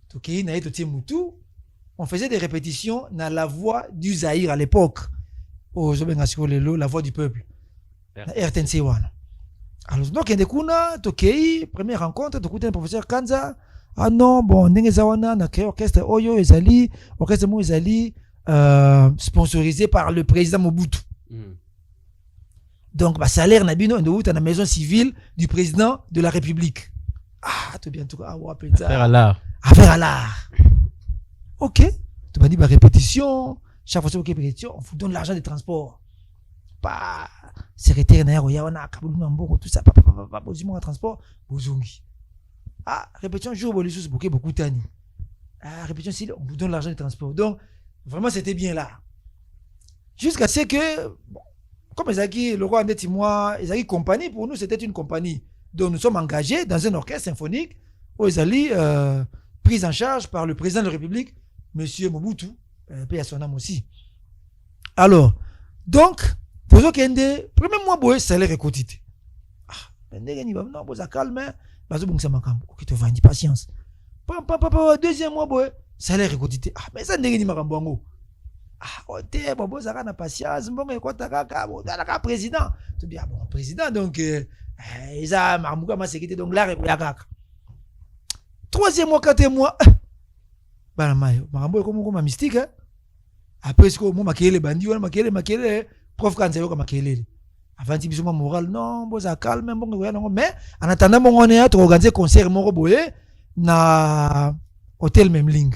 Speaker 4: toki na yeto tie mutu. On faisait des répétitions dans la voix du Zaïre à l'époque. Oh, je la voix du peuple. RTNC wana. Alors donc il y a des première rencontre, tu écoutes un professeur Kanza. Ah non, bon, Nengezawana na créé orchestre Oyo Ezali, orchestre Mo Ezali sponsorisé par le président Mobutu. Donc bah salaire nabino ndo uta na maison civile du président de la République. Ah, tout bien tout ah ouais,
Speaker 3: affaire à l'art.
Speaker 4: Affaire à l'art. Ok, tu m'as dit répétition, chaque fois que répétition, on vous donne l'argent de transport. Pas secrétaire naïro yawana kabulu nambo tout ça papa bozimo transport bozongi. Ah, répétition jour bolisus beaucoup tani. Ah, répétition si on vous donne l'argent de transport. Donc vraiment c'était bien là. Jusqu'à ce que bon, comme Ezaki le roi Ndeti moi, Ezaki compagnie pour nous c'était une compagnie. Donc nous sommes engagés dans un orchestre symphonique où Ezali prise en charge par le président de la République, Monsieur Mobutu, paix à son âme aussi. Alors, donc, pour ce qui est premier mois, boy, salaire est quotidien. Ah, non, boy, ça calme, bazo bon ça makam, ok, tu vas patience. Deuxième mois, boy, salaire est quotidien. Ah, mais ça n'est pas makam ah, ok, bon, ça na patience, bon, mais quoi, t'as président. Tu dis, ah bon, président, donc, ils ont marmouka ma sécurité, donc là, il y a troisième mois, quatrième mois, bah mayo, marambo comme mystique, hein. Après ce que moi makele bandi, on makele, prof kanza yo makele. Avant tu bisoma moral, non, bon ça calme, bon non, mais en attendant bon on est à organiser concert moko boye na hôtel Memling.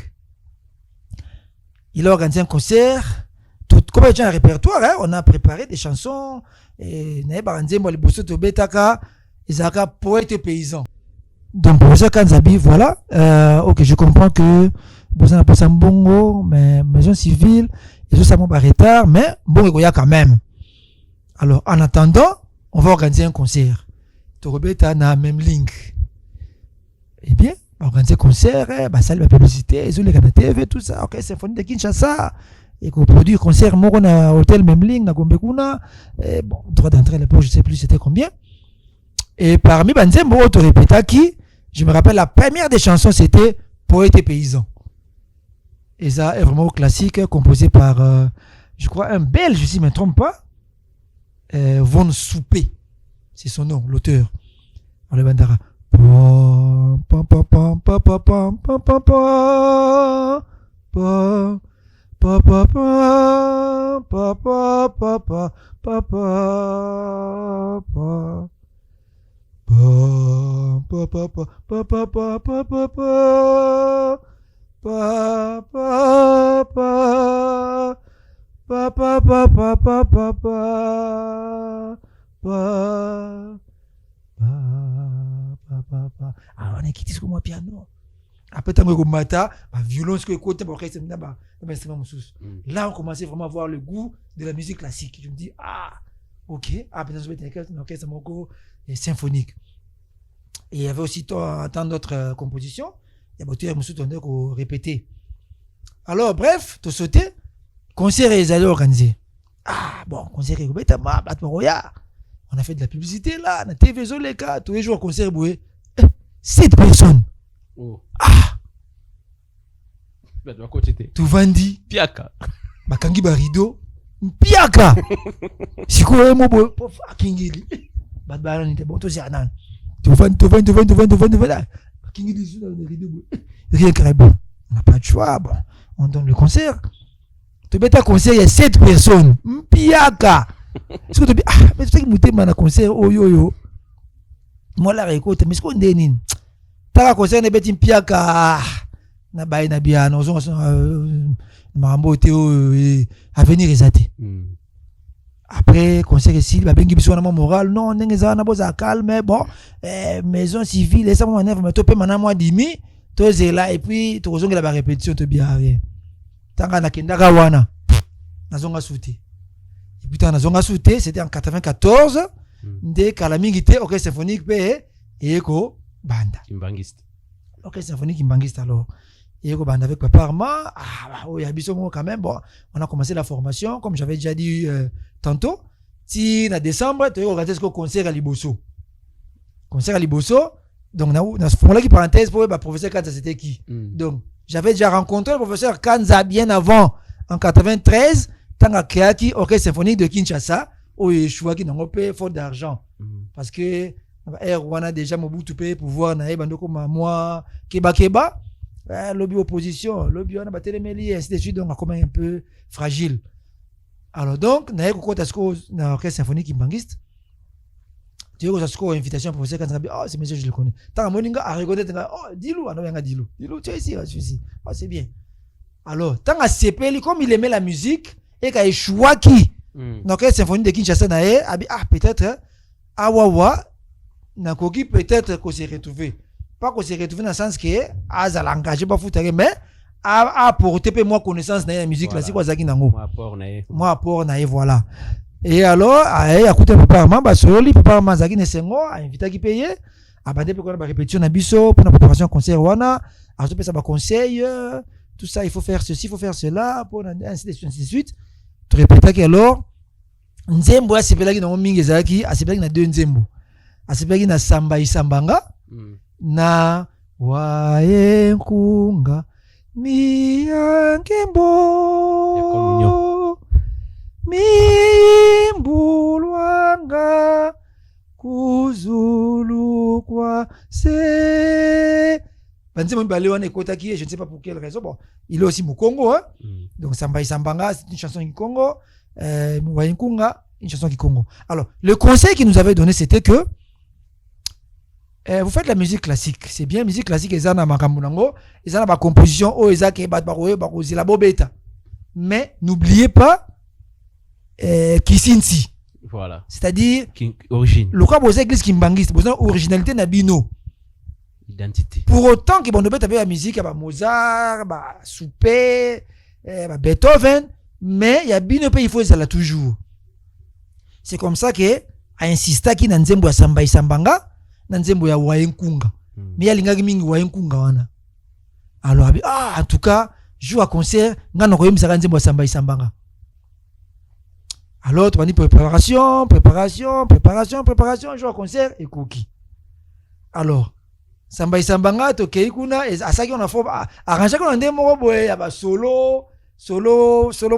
Speaker 4: Il a organisé un concert, tout comme il y a un répertoire, hein, on a préparé des chansons et na baranze mo le bosso to betaka, Isaka poète paysan. Donc, professeur Kanzabi, voilà. Ok, je comprends que vous avez un bongo, mais maison civile, et tout ça m'a retard, mais bon, il y a quand même. Alors, en attendant, on va organiser un concert. Torobeta na même link. Eh bien, on va organiser un concert, salut la publicité, ils ont les canaux TV, tout ça. Ok, symphonie de Kinshasa. Et qu'on produit un concert, moi, on a hôtel même link, na Gombekuna. Bon, droit d'entrée à l'époque, je sais plus c'était combien. Et parmi Banzembo, on te répéta qui, je me rappelle, la première des chansons, c'était Poète et paysan. Et ça est vraiment classique, composé par, je crois, un Belge, si je ne me trompe pas, Von Soupé. C'est son nom, l'auteur. Alors, le bandara. Ah, on a quitté ce moi piano. Après, tant que mata, violon, ce que côté, là, on commençait vraiment à voir le goût de la musique classique. Je me dis, ah, ok, ah, peut-être que je vais un orchestre symphonique. Et il y avait aussi tant d'autres compositions. Il y a beaucoup de choses qu'on répétait. Alors, bref, tout sauté, concert est allé organiser. Ah, bon, concert est on a fait de la publicité là, on a TV Zoleka, tous les jours concert boué. 7 personnes.
Speaker 3: Oh.
Speaker 4: Ah!
Speaker 3: Ben, de quoi c'était?
Speaker 4: Tu vendis.
Speaker 3: Piaka.
Speaker 4: Bakangi barido. Piaka! Si quoi, moi, bon, Kingili. Badbalan n'était bon, toi, c'est un an. Tu vends. Kingili, le rideau. Rien que bon. On n'a pas de choix, bon. On donne le concert. Tu mets un concert, il y a 7 personnes. Piaka! Est-ce que tu dis, ah, mais tu sais que tu as un concert, oh yo yo. Moi, là, écoute, mais ce qu'on dit, tu as un concert, tu as un piaka. Na baye na bien, nous sommes Marambo à venir exaté. Après, concert ici, bah, bengi biso na moral, non, n'engeza na boza calme, bon, maison civile, et ça, mon neuf, mais tu peux maintenant, moi, dimi, tu es là, et puis, tu ressens que la répétition te bien rien. tanga nakendaka wana nazonga souté et puis tanga nazonga souté c'était en 94 nde kala mingi te orchestre symphonique pe eko banda
Speaker 3: Kimbangiste.
Speaker 4: orchestre symphonique Kimbangiste alors eko banda avec Papa Armand il y a biso quand même bon on a commencé la formation comme j'avais déjà dit tantôt si en décembre tu organiser ce concert à Liboso donc na formula qui parenthèse pour le professeur Kanza c'était qui donc j'avais déjà rencontré le professeur Kanza bien avant en 93 tant à Keaki orchestre symphonique de Kinshasa où il choix qui n'ont pas faute d'argent parce que on a déjà Mobutu payé pouvoir na ebando comme moi keba lobby opposition lobby on a battu les mêlés ainsi de suite donc on est un peu fragile alors donc na eko kota sko na orchestre symphonique Kimbangiste tu vois ça une invitation professeur quand oh c'est monsieur je le connais tant moninga a reconnaître oh Dilou ana Dilou tu es ici oh c'est bien alors tant à CPL comme il aimait la musique et qu'il choix qui donc la symphonie de Kinshasa na peut-être awawa na koki peut-être qu'on s'est retrouvé pas qu'on s'est retrouvé dans le sens que à l'engagé pas foutre mais à apporter peu moi connaissance dans la musique classique wa zaki nango moi apport na voilà. Et alors, à côté de Papa Armand, Papa Armand Zaki Nesengo a invité à qui payer. À bander pour qu'on ait répétition à biso pour la préparation concert wana. À tout ça conseil, tout ça il faut faire ceci, il faut faire cela pour ainsi de suite. Tu répètes que alors nzembo a sepela ki na mingi zaki, a sepela ki na deux nzembo. A sepela ki na samba isambanga na waenkunga miyangembo. Mimbulwanga kuzulu kwa se banzemo mbale wana ekota qui je ne sais pas pour quelle raison bon il est aussi Mukongo hein donc Samba Isambanga c'est une chanson Kikongo Mwainkunga une chanson Kikongo alors le conseil qu'il nous avait donné c'était que vous faites la musique classique c'est bien musique classique ezana makambo nango ezana ba composition o ezake ba kozila bobeta mais n'oubliez pas Kisinti.
Speaker 3: Voilà.
Speaker 4: C'est-à-dire
Speaker 3: origine.
Speaker 4: Le quoi vous église Kimbangiste, vous avez originalité na bino.
Speaker 3: Identité.
Speaker 4: Pour autant que bon de la musique ba Mozart, ba Souper, ba Beethoven, mais il y a bino il faut ça là toujours. C'est comme ça que a insisté qui na nzembo ya samba isambanga, na nzembo ya waenkunga. Mais ya lingaki mingi waenkunga wana. Alors en tout cas, joue à concert, ngana ko yemisa nzembo ya samba isambanga. Alors, tu vas dire préparation, jour à concert et cookie. Alors, Samba Isambanga, to keikuna, et à ça qu'on a fait, arranger qu'on a des mots, il y a solo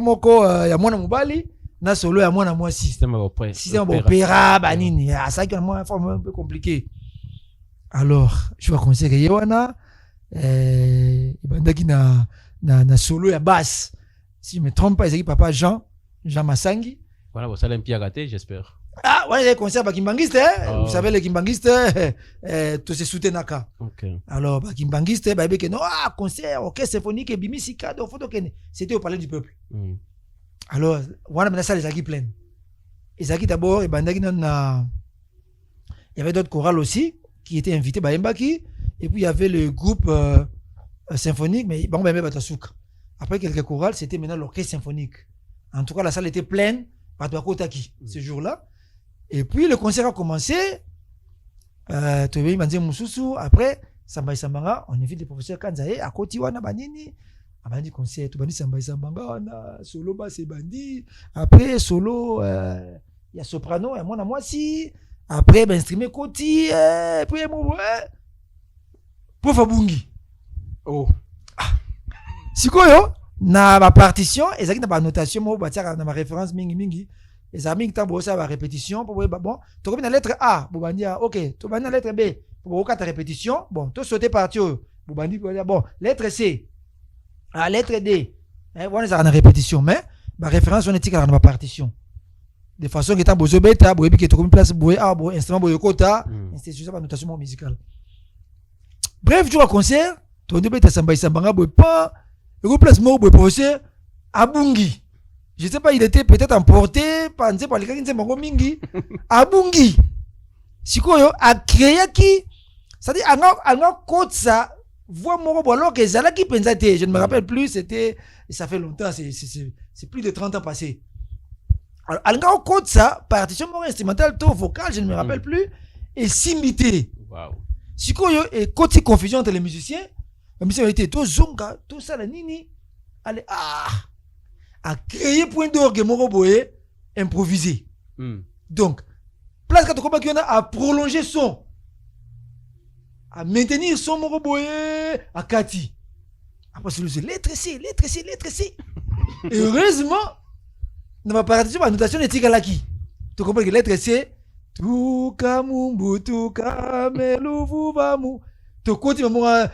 Speaker 4: moko, il y a moins mobali, na solo, il y a moins moi si.
Speaker 3: Système
Speaker 4: opéra, banini, à ça qu'on a moins forme un peu compliqué. Alors, jour à concert, il y a bandaki na solo, il y a basse. Si je me trompe pas, il y a papa Jean Massangi.
Speaker 3: Voilà, vous allez un pied à gâter, j'espère.
Speaker 4: Ah, ouais, les concerts Kimbangiste, vous savez, les Kimbangiste, tout se soutient naka.
Speaker 3: Okay.
Speaker 4: Alors, Kimbangiste, non, concert, orchestre symphonique, et bimisika, donc, c'était au Palais du Peuple. Alors, voilà, maintenant, ça, les acquis pleins. Les acquis d'abord, et il y avait d'autres chorales aussi, qui étaient invités, Mbaki, et puis il y avait le groupe symphonique, mais bon, Batasouk. Après quelques chorales, c'était maintenant l'orchestre symphonique. En tout cas, la salle était pleine. Ce jour-là. Et puis le concert a commencé. Après, Samba Isambanga, on invite le professeur Kanzae à côté wana banini. Abandi concert, tout bandi Samba Isambanga, solo basse et bandi. Après solo, il y a soprano, et moi si. Après, ben streamer côté, puis Prof Abungi. Oh. Sikoyo. Na ma partition ezaki na ba notation mo batia na ma référence mingi ezami ntambo ça ba répétition pour bon to comme na lettre A bobandi OK to bandi na lettre B pour ta répétition bon to sauter partie bobandi bon lettre C à lettre D voilà ça na répétition mais ba référence on étique na ma partition de façon que ta bozo beta boyebi que to comme place boye instrument boye kota c'est ça ba notation musicale bref jour à concert to de beta Samba Isambanga boye pas le remplacement au professeur Abungi. Je ne sais pas, il était peut-être emporté par les gens qui sont mingi. Abungi. Si quoi a créé qui, c'est-à-dire, on a code ça voix moko alors que Zalaki Penzate, je ne me rappelle plus, c'était, ça fait longtemps, c'est plus de 30 ans passés. Alors, Alga code ça, partition instrumentale, to vocale, je ne me rappelle plus, et simité.
Speaker 3: Wow.
Speaker 4: Si quoi et côté confusion entre les musiciens était tout zonga, tout ça la nini, allez à créer point d'orgue moko boye improvisé. Donc place quand on a à prolonger son, à maintenir son moko boye à Kati. Après c'est lettre C. Et heureusement dans ma partition la notation est tigalaki. Tu comprends que lettre C tuka mumbu tuka meluvu bamu to koti maman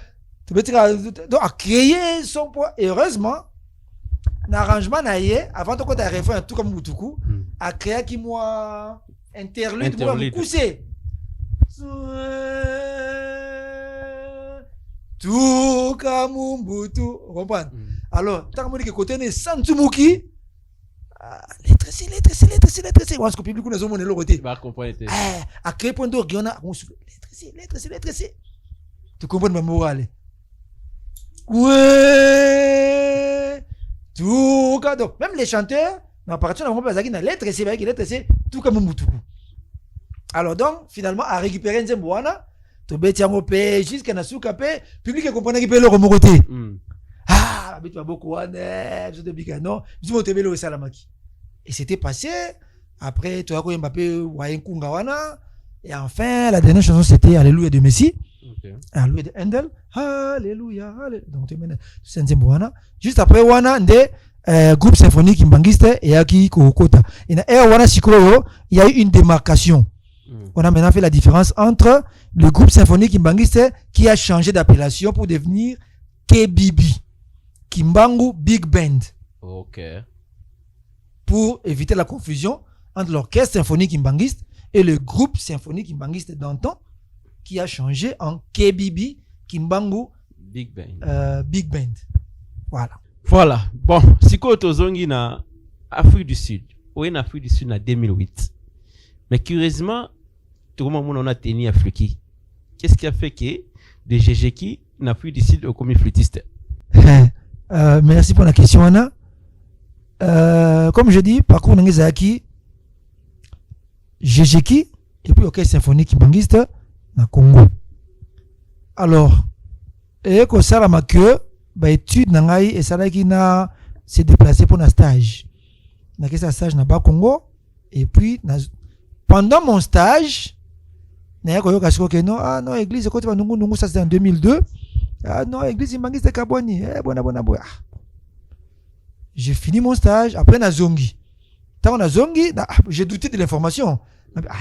Speaker 4: tu peux donc à créer son poids. Et heureusement l'arrangement naie avant de côté refrain tout comme mutuku à créer qui moi interlude moi couser tuka mumbu tu comprendre. Alors tant que côté ne santumuki lettre C. On se copie beaucoup dans le côté. À créer point d'orgue, on a lettre C. Tu comprends ma morale? Ouais. Tout cas, donc même les chanteurs, dans la partition, on va dire lettre C, tout comme Mutuku. Alors donc, finalement, à récupérer Nzemboana, tu bêtis en OP, jusqu'à Nasuka, public et comprenez qu'il peut le remonter. Tu vas beaucoup, je te dis non, je vais te le Salamaki. Et c'était passé. Après, tu as vu Mbappé, Wayen Kungawana. Et enfin, la dernière chanson, c'était Alléluia de Messi. Alléluia de Handel. Alléluia. Donc, tu mènes Senzemboana. Juste après, Wana, des groupe symphonique Mbangiste et Aki Kokota. Et dans Wana Sikoyo, il y a eu une démarcation. On a maintenant fait la différence entre le groupe symphonique Mbangiste qui a changé d'appellation pour devenir KBB. Kimbangu Big Band.
Speaker 3: Ok.
Speaker 4: Pour éviter la confusion entre l'orchestre symphonique Kimbangiste et le groupe symphonique Kimbangiste d'antan qui a changé en KBB, Kimbangu
Speaker 3: Big Band.
Speaker 4: Big Band.
Speaker 3: Voilà. Bon, si tu es en Afrique du Sud, ou en Afrique du Sud en 2008. Mais curieusement, tout le monde a tenu Afrique. Qu'est-ce qui a fait que des GGK en Afrique du Sud ont commis flûtiste?
Speaker 4: Merci pour la question, Anna. Comme je dis, parcours Nangezaki, GGK, et puis orchestre symphonique Kimbangiste, na Congo. Alors, et que ça m'a que, étude nangai et ça là qui n'a s'est déplacé pour un stage. N'a que ça stage na bas Congo, et puis pendant mon stage, n'a que yo kasiko que non, église côté nungu ça c'était en 2002. Non, église Kimbangiste Kaboni, bona. J'ai fini mon stage, après na zongi. Tant na zongi, j'ai douté de l'information.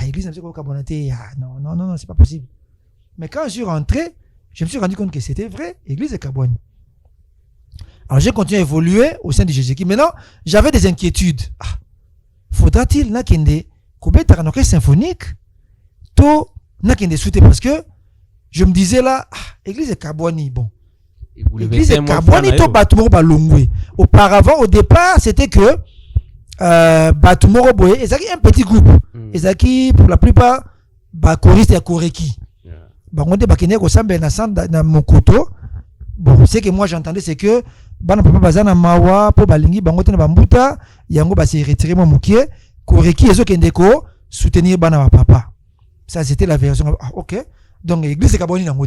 Speaker 4: Église Kimbangiste Kabonate, non, c'est pas possible. Mais quand je suis rentré, je me suis rendu compte que c'était vrai, église Kaboni. Alors j'ai continué à évoluer au sein du GGK. Maintenant, j'avais des inquiétudes. Faudra-t-il na kende kobeta un orchestre symphonique to na kende souté parce que je me disais là, église Kaboni, bon. L'église Kaboni to Batumoro Balongwe. Auparavant, au départ, c'était que Batumoro Boye, ils avaient un petit groupe. Ils avaient pour la plupart, choriste et Koreki. On dit Bakene Kosambe na Mokoto. Bon, ce que moi j'entendais, c'est que Bana Papa Bazana Mawa, Po Balingi, Bangote na Bambuta, Yango Basi retiré mon moukier, Koreki et Zokendeko, soutenir Bana Papa. Ça, c'était la version. Ok. Donc, l'église Kaboni n'a pas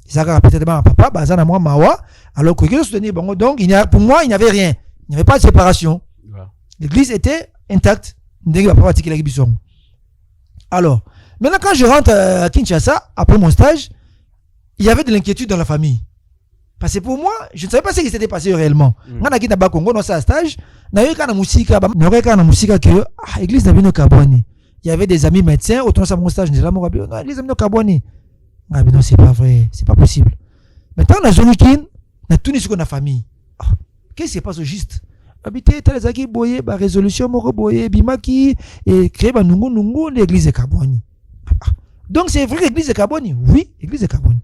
Speaker 4: ça a peut-être papa, Bazana moi Mawa, alors que je soutenir bon donc pour moi il n'y avait rien, il n'y avait pas de séparation. L'église était intacte. Alors, maintenant quand je rentre à Kinshasa après mon stage, il y avait de l'inquiétude dans la famille. Parce que pour moi, je ne savais pas ce qui s'était passé réellement. Quand on a Congo dans ce stage, na musique que l'église n'a pas Kaboni. Il y avait des amis médecins autour de mon stage, l'église n'a pas Kaboni. Mais non, c'est pas vrai, c'est pas possible. Maintenant, on a Zonikin, on a tout ce qu'on a famille. Qu'est-ce qui se passe au juste? Habiter, Talazaki, Boye, résolution, Moro Boye, Bimaki, et créer Nungu, l'église de Kaboni. Donc, c'est vrai l'église de Kaboni? Oui, l'église de Kaboni.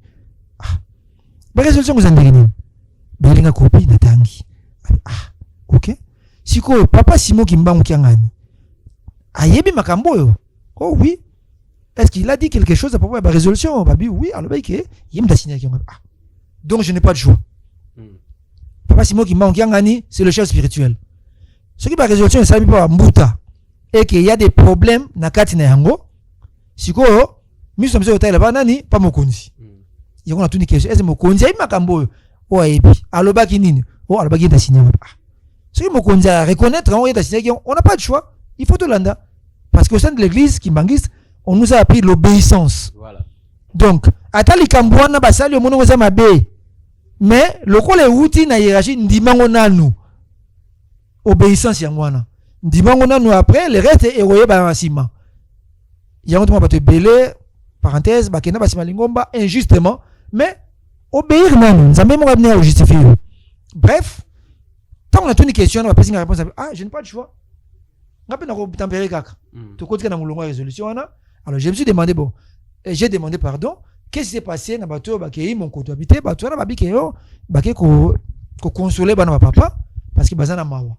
Speaker 4: Résolution, vous en avez une copie de Tangi. Ok. Si quoi, papa Simo Kimba Moukiangani. Ayebi Makambo. Oh oui. Est-ce qu'il a dit quelque chose à propos de la résolution? Oui, alors il y a une signé. Donc je n'ai pas de choix. Papa Simon qui manque Yangani, c'est le chef spirituel. Ce qui va résolution de salut par Mbuta et qu'il y a des problèmes na kati na yango. Siko mi sommes au taille là nani pas mokonzi. Il y a tout ni question. Est-ce mokonzi ai makambo o ebi aloba kinini o aloba ki ta signé pas. Ce qui mokonzi à reconnaître on est signé on n'a pas de choix. Il faut tout landa parce qu'au sein de l'église Kimbangiste, on nous a appris l'obéissance. Voilà. Donc atali kambwana basali omono ngoza mabe. Mais le rôle est outil na hiérarchie ndimango nanu. Obéissance yangwana. Ndimango nanu après le reste est héroïe basima. Yango tuma te belé parenthèse bakena basima lingomba injustement mais obéir nanu nzambe mo abné justifier. Bref, tant on a une question on va passer une réponse ah je n'ai pas de choix. Ngapi na ko tempérer kaka. To kotika na mulongo résolution wana. Alors je me suis demandé bon et j'ai demandé pardon. Qu'est-ce qui s'est passé na bato bakei mon koto habité bato na babike yo bake ko consoler bana papa parce que bazana mawa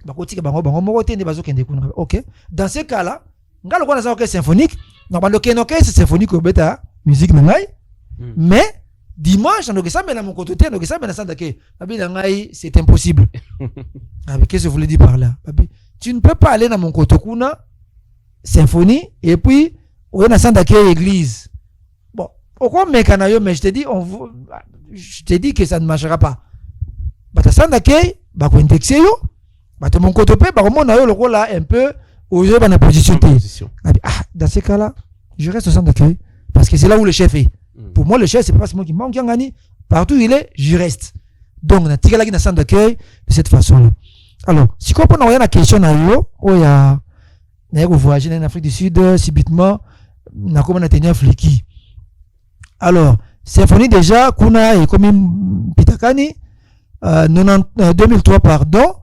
Speaker 4: bakotika bango moko tende bazo kende kuna. OK, dans ce cas là ngalo kona za orchestre symphonique na bando orchestre symphonique obeta musique na ngai mais dimanche on ça mais na mon koto tende ça mais na sanda ke babi na ngai c'est impossible. Avec qu'est-ce que vous voulez dire par là babi tu ne peux pas aller na mon koto kuna symphonie et puis on a sanda ke église. Pourquoi mais je te dis je te dis que ça ne marchera pas. Bata sanda ke ba ko indexer yo bata mon koto pe ba komona yo loko là un peu aux yeux na position. Dans ce cas là je reste au centre d'accueil parce que c'est là où le chef est. Pour moi le chef c'est pas moi qui manque ngani partout il est je reste. Donc na tika la na centre d'accueil de cette façon là. Alors si qu'on a une question na yo o ya na ko voyager en Afrique du Sud subitement na comment na tenir fliki. Alors, symphonie déjà, kuna et comme Pitakani, 2003 pardon,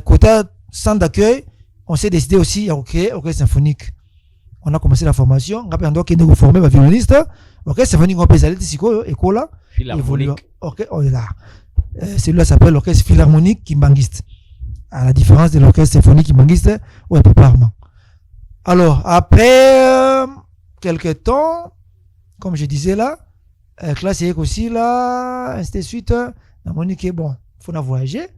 Speaker 4: quota centre d'accueil, on s'est décidé aussi à créer orchestre symphonique. On a commencé la formation, on a pu nous former les violonistes, orchestre symphonique on peut aller ici école philharmonique. OK, oh là. Celui-là s'appelle l'orchestre philharmonique Kimbangiste. À la différence de l'orchestre symphonique Kimbangiste ou un peu parlement. Alors, après quelques temps comme je disais là, classe aussi là, ainsi de suite. On a dit que bon, faut voyager.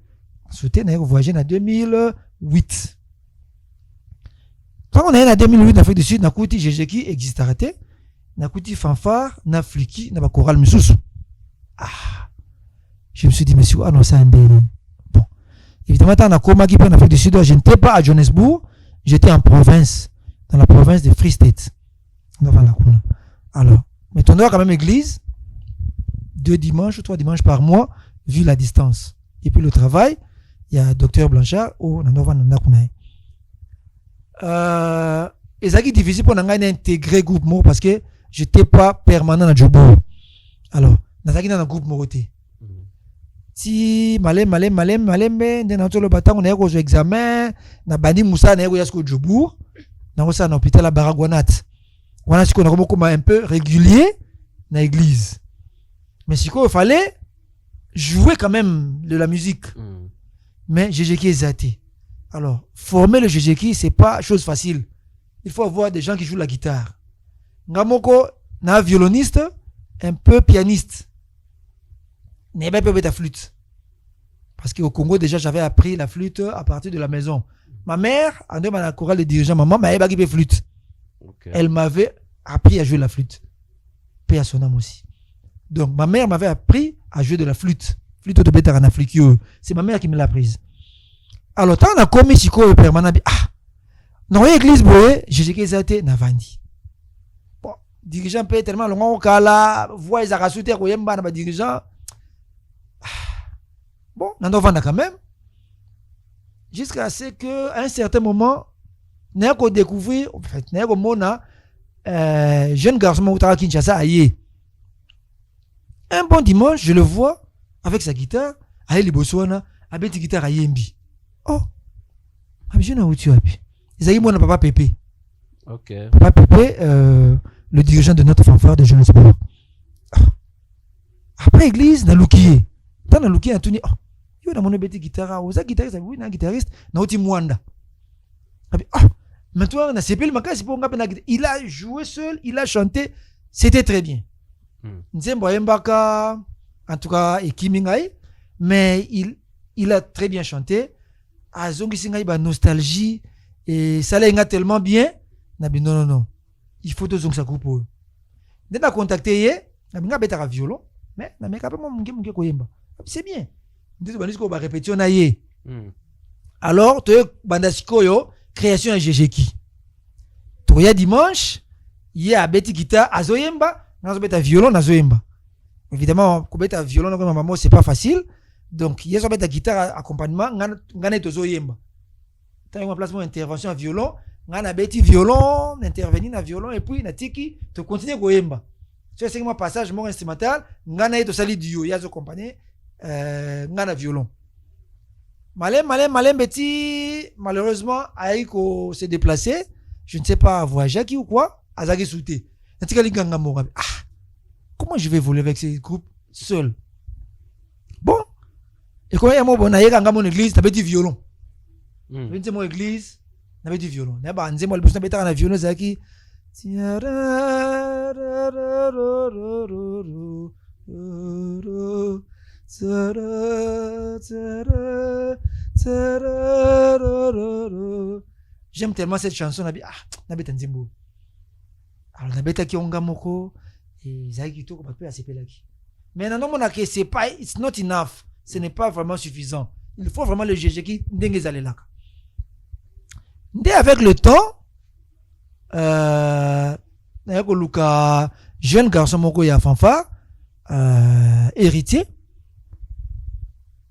Speaker 4: Souhaiter on a voyagé en 2008. Quand on est en 2008 en Afrique du Sud, on a écouté Jéjeki existe arrêté, on a écouté fanfare, on a fliki, on a choral mususu. Ah, je me suis dit monsieur, ah non ça un bon. Évidemment, on a comment qui en Afrique du Sud, je n'étais pas à Johannesburg, j'étais en province, dans la province de Free State. Alors, mais on a quand même église 2 dimanches ou 3 dimanches par mois vu la distance. Et puis le travail, il y a docteur Blanchard au Nanova Nanakunaï. Et ça qui est difficile pour nous intégrer groupe mot parce que j'étais pas permanent dans Djobo. Alors, dans un groupe moroté. Si malem dans le bâtiment on est au examen, na bandi Moussa na yasko Djobo, dans ça na hôpital à Baragouanat. On a ce qu'on a comme un peu régulier dans l'église. Mais si il fallait jouer quand même de la musique. Mais Jéjeki est zaté. Alors, former le Jéjeki, c'est pas chose facile. Il faut avoir des gens qui jouent la guitare. Ngamoko, na violoniste, un peu pianiste. N'est pas peut-être flûte. Parce qu'au Congo, déjà, j'avais appris la flûte à partir de la maison. Ma mère, en deux, la chorale de dirigeant, maman, m'a pas flûte. Okay. Elle m'avait appris à jouer la flûte. Paix à son âme aussi. Donc, ma mère m'avait appris à jouer de la flûte. Flûte de bétar en Afrique. C'est ma mère qui me l'a prise. Alors, tant on a commis Chico permanent, non, l'église, j'ai été Navandi. Bon, dirigeant peut tellement long, kala, voix les arasouter, ou dirigeant. Bon, on a quand même. Jusqu'à ce qu'à un certain moment, n'a qu'on découvrir, en fait, n'a qu'on mona, jeune garçon Moutara Kinshasa aïe. Un bon dimanche, je le vois avec sa guitare, aïe les Botswana, avec sa guitare aïe mbi. Oh, je n'ai pas tu as pu. Ils aïe mon papa Pépé.
Speaker 3: Ok.
Speaker 4: Papa Pépé, le dirigeant de notre fanfare de Johannesburg. Après l'église, na Lukiye. Dans la Lukiye, on a tourné. Oh, yo na mon bête guitare, ou ça guitariste, oui, na guitariste, na oti Mwanda. Ah, maintenant, on a CP le maca, c'est pour il a joué seul, il a chanté, c'était très bien. Nzembo Mbaka, en tout cas, et Kimingai, mais il a très bien chanté. Azongi Singai, bah, nostalgie, et ça l'a tellement bien. Nabi, non. Il faut deux sa groupe. Dès qu'on a contacté, Nabi, n'a pas violon, mais Nabi, n'a pas c'est bien. On va répéter, on a yé. Alors, tu as Bandasikoyo, création de GGK. Tu as dimanche, il y a Betty Guitar, Azoyemba, Nazo violon, Nazoyemba. Évidemment, quand tu as violon, maman, c'est pas facile. Donc, il y a une guitare accompagnement, Ngane Tozoyemba. Tu as une place pour intervention à violon, Ngana Betty violon, intervenir à violon, et puis, Natiki, tu continues à goyemba. C'est un passage, mon instrumental, Ngana est au sali duo, il y a une compagnie, Ngana violon. Malin, Betty, malheureusement, Aïko s'est déplacé. Je ne sais pas, voyager qui ou quoi, Azagi Souté. Comment je vais voler avec ces groupes seul? Bon. Et quand il y a mon église, tu as dit violon. Je dis mon église, tu as dit violon. Tu as dit mon église, tu as dit violon, Zaki. J'aime tellement cette chanson. Nabi Tanzimbo. Alors Nabi Taki Ongamoko et Zaki Toko peut assez pelaki. Mais non, mon acquis c'est pas, it's not enough. Ce n'est pas vraiment suffisant. Il faut vraiment le GG qui n'engage aller là. Dès avec le temps, Luka jeune garçon moko ya fanfare, héritier.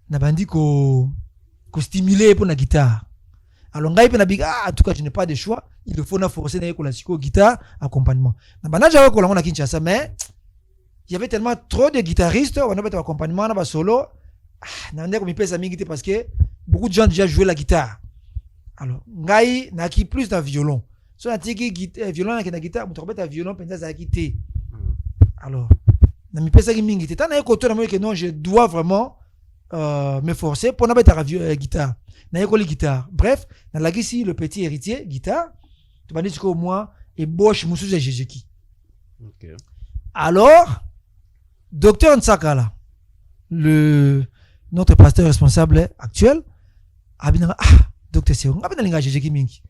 Speaker 4: Nabandi ko stimuler pour la guitare. Alors ngai pe nabi en tout cas je n'ai pas de choix, il faut na forcer na ko la guitare accompagnement. Nabana jawa ko la na Kinshasa mais il y avait tellement trop de guitaristes, on avait accompagnement na ba solo. Na ndeko mi pesa mingi parce que beaucoup de gens déjà joué la guitare. Alors ngai na ki plus dans violon. So na tiki violon na guitare, muto beta violon penza za kité. Alors na mi pesa mingi tata na ko to na moi que non je dois vraiment me forcer pour n'avoir ta guitare. Na yeko guitare. Bref, na lagi si le petit héritier guitare, tu vas dire que moi et Bosch Moussou Jejeki.
Speaker 3: Okay.
Speaker 4: Alors, docteur Nsakala, notre pasteur responsable actuel, a dit docteur Seong, a dit Jejeki mingi.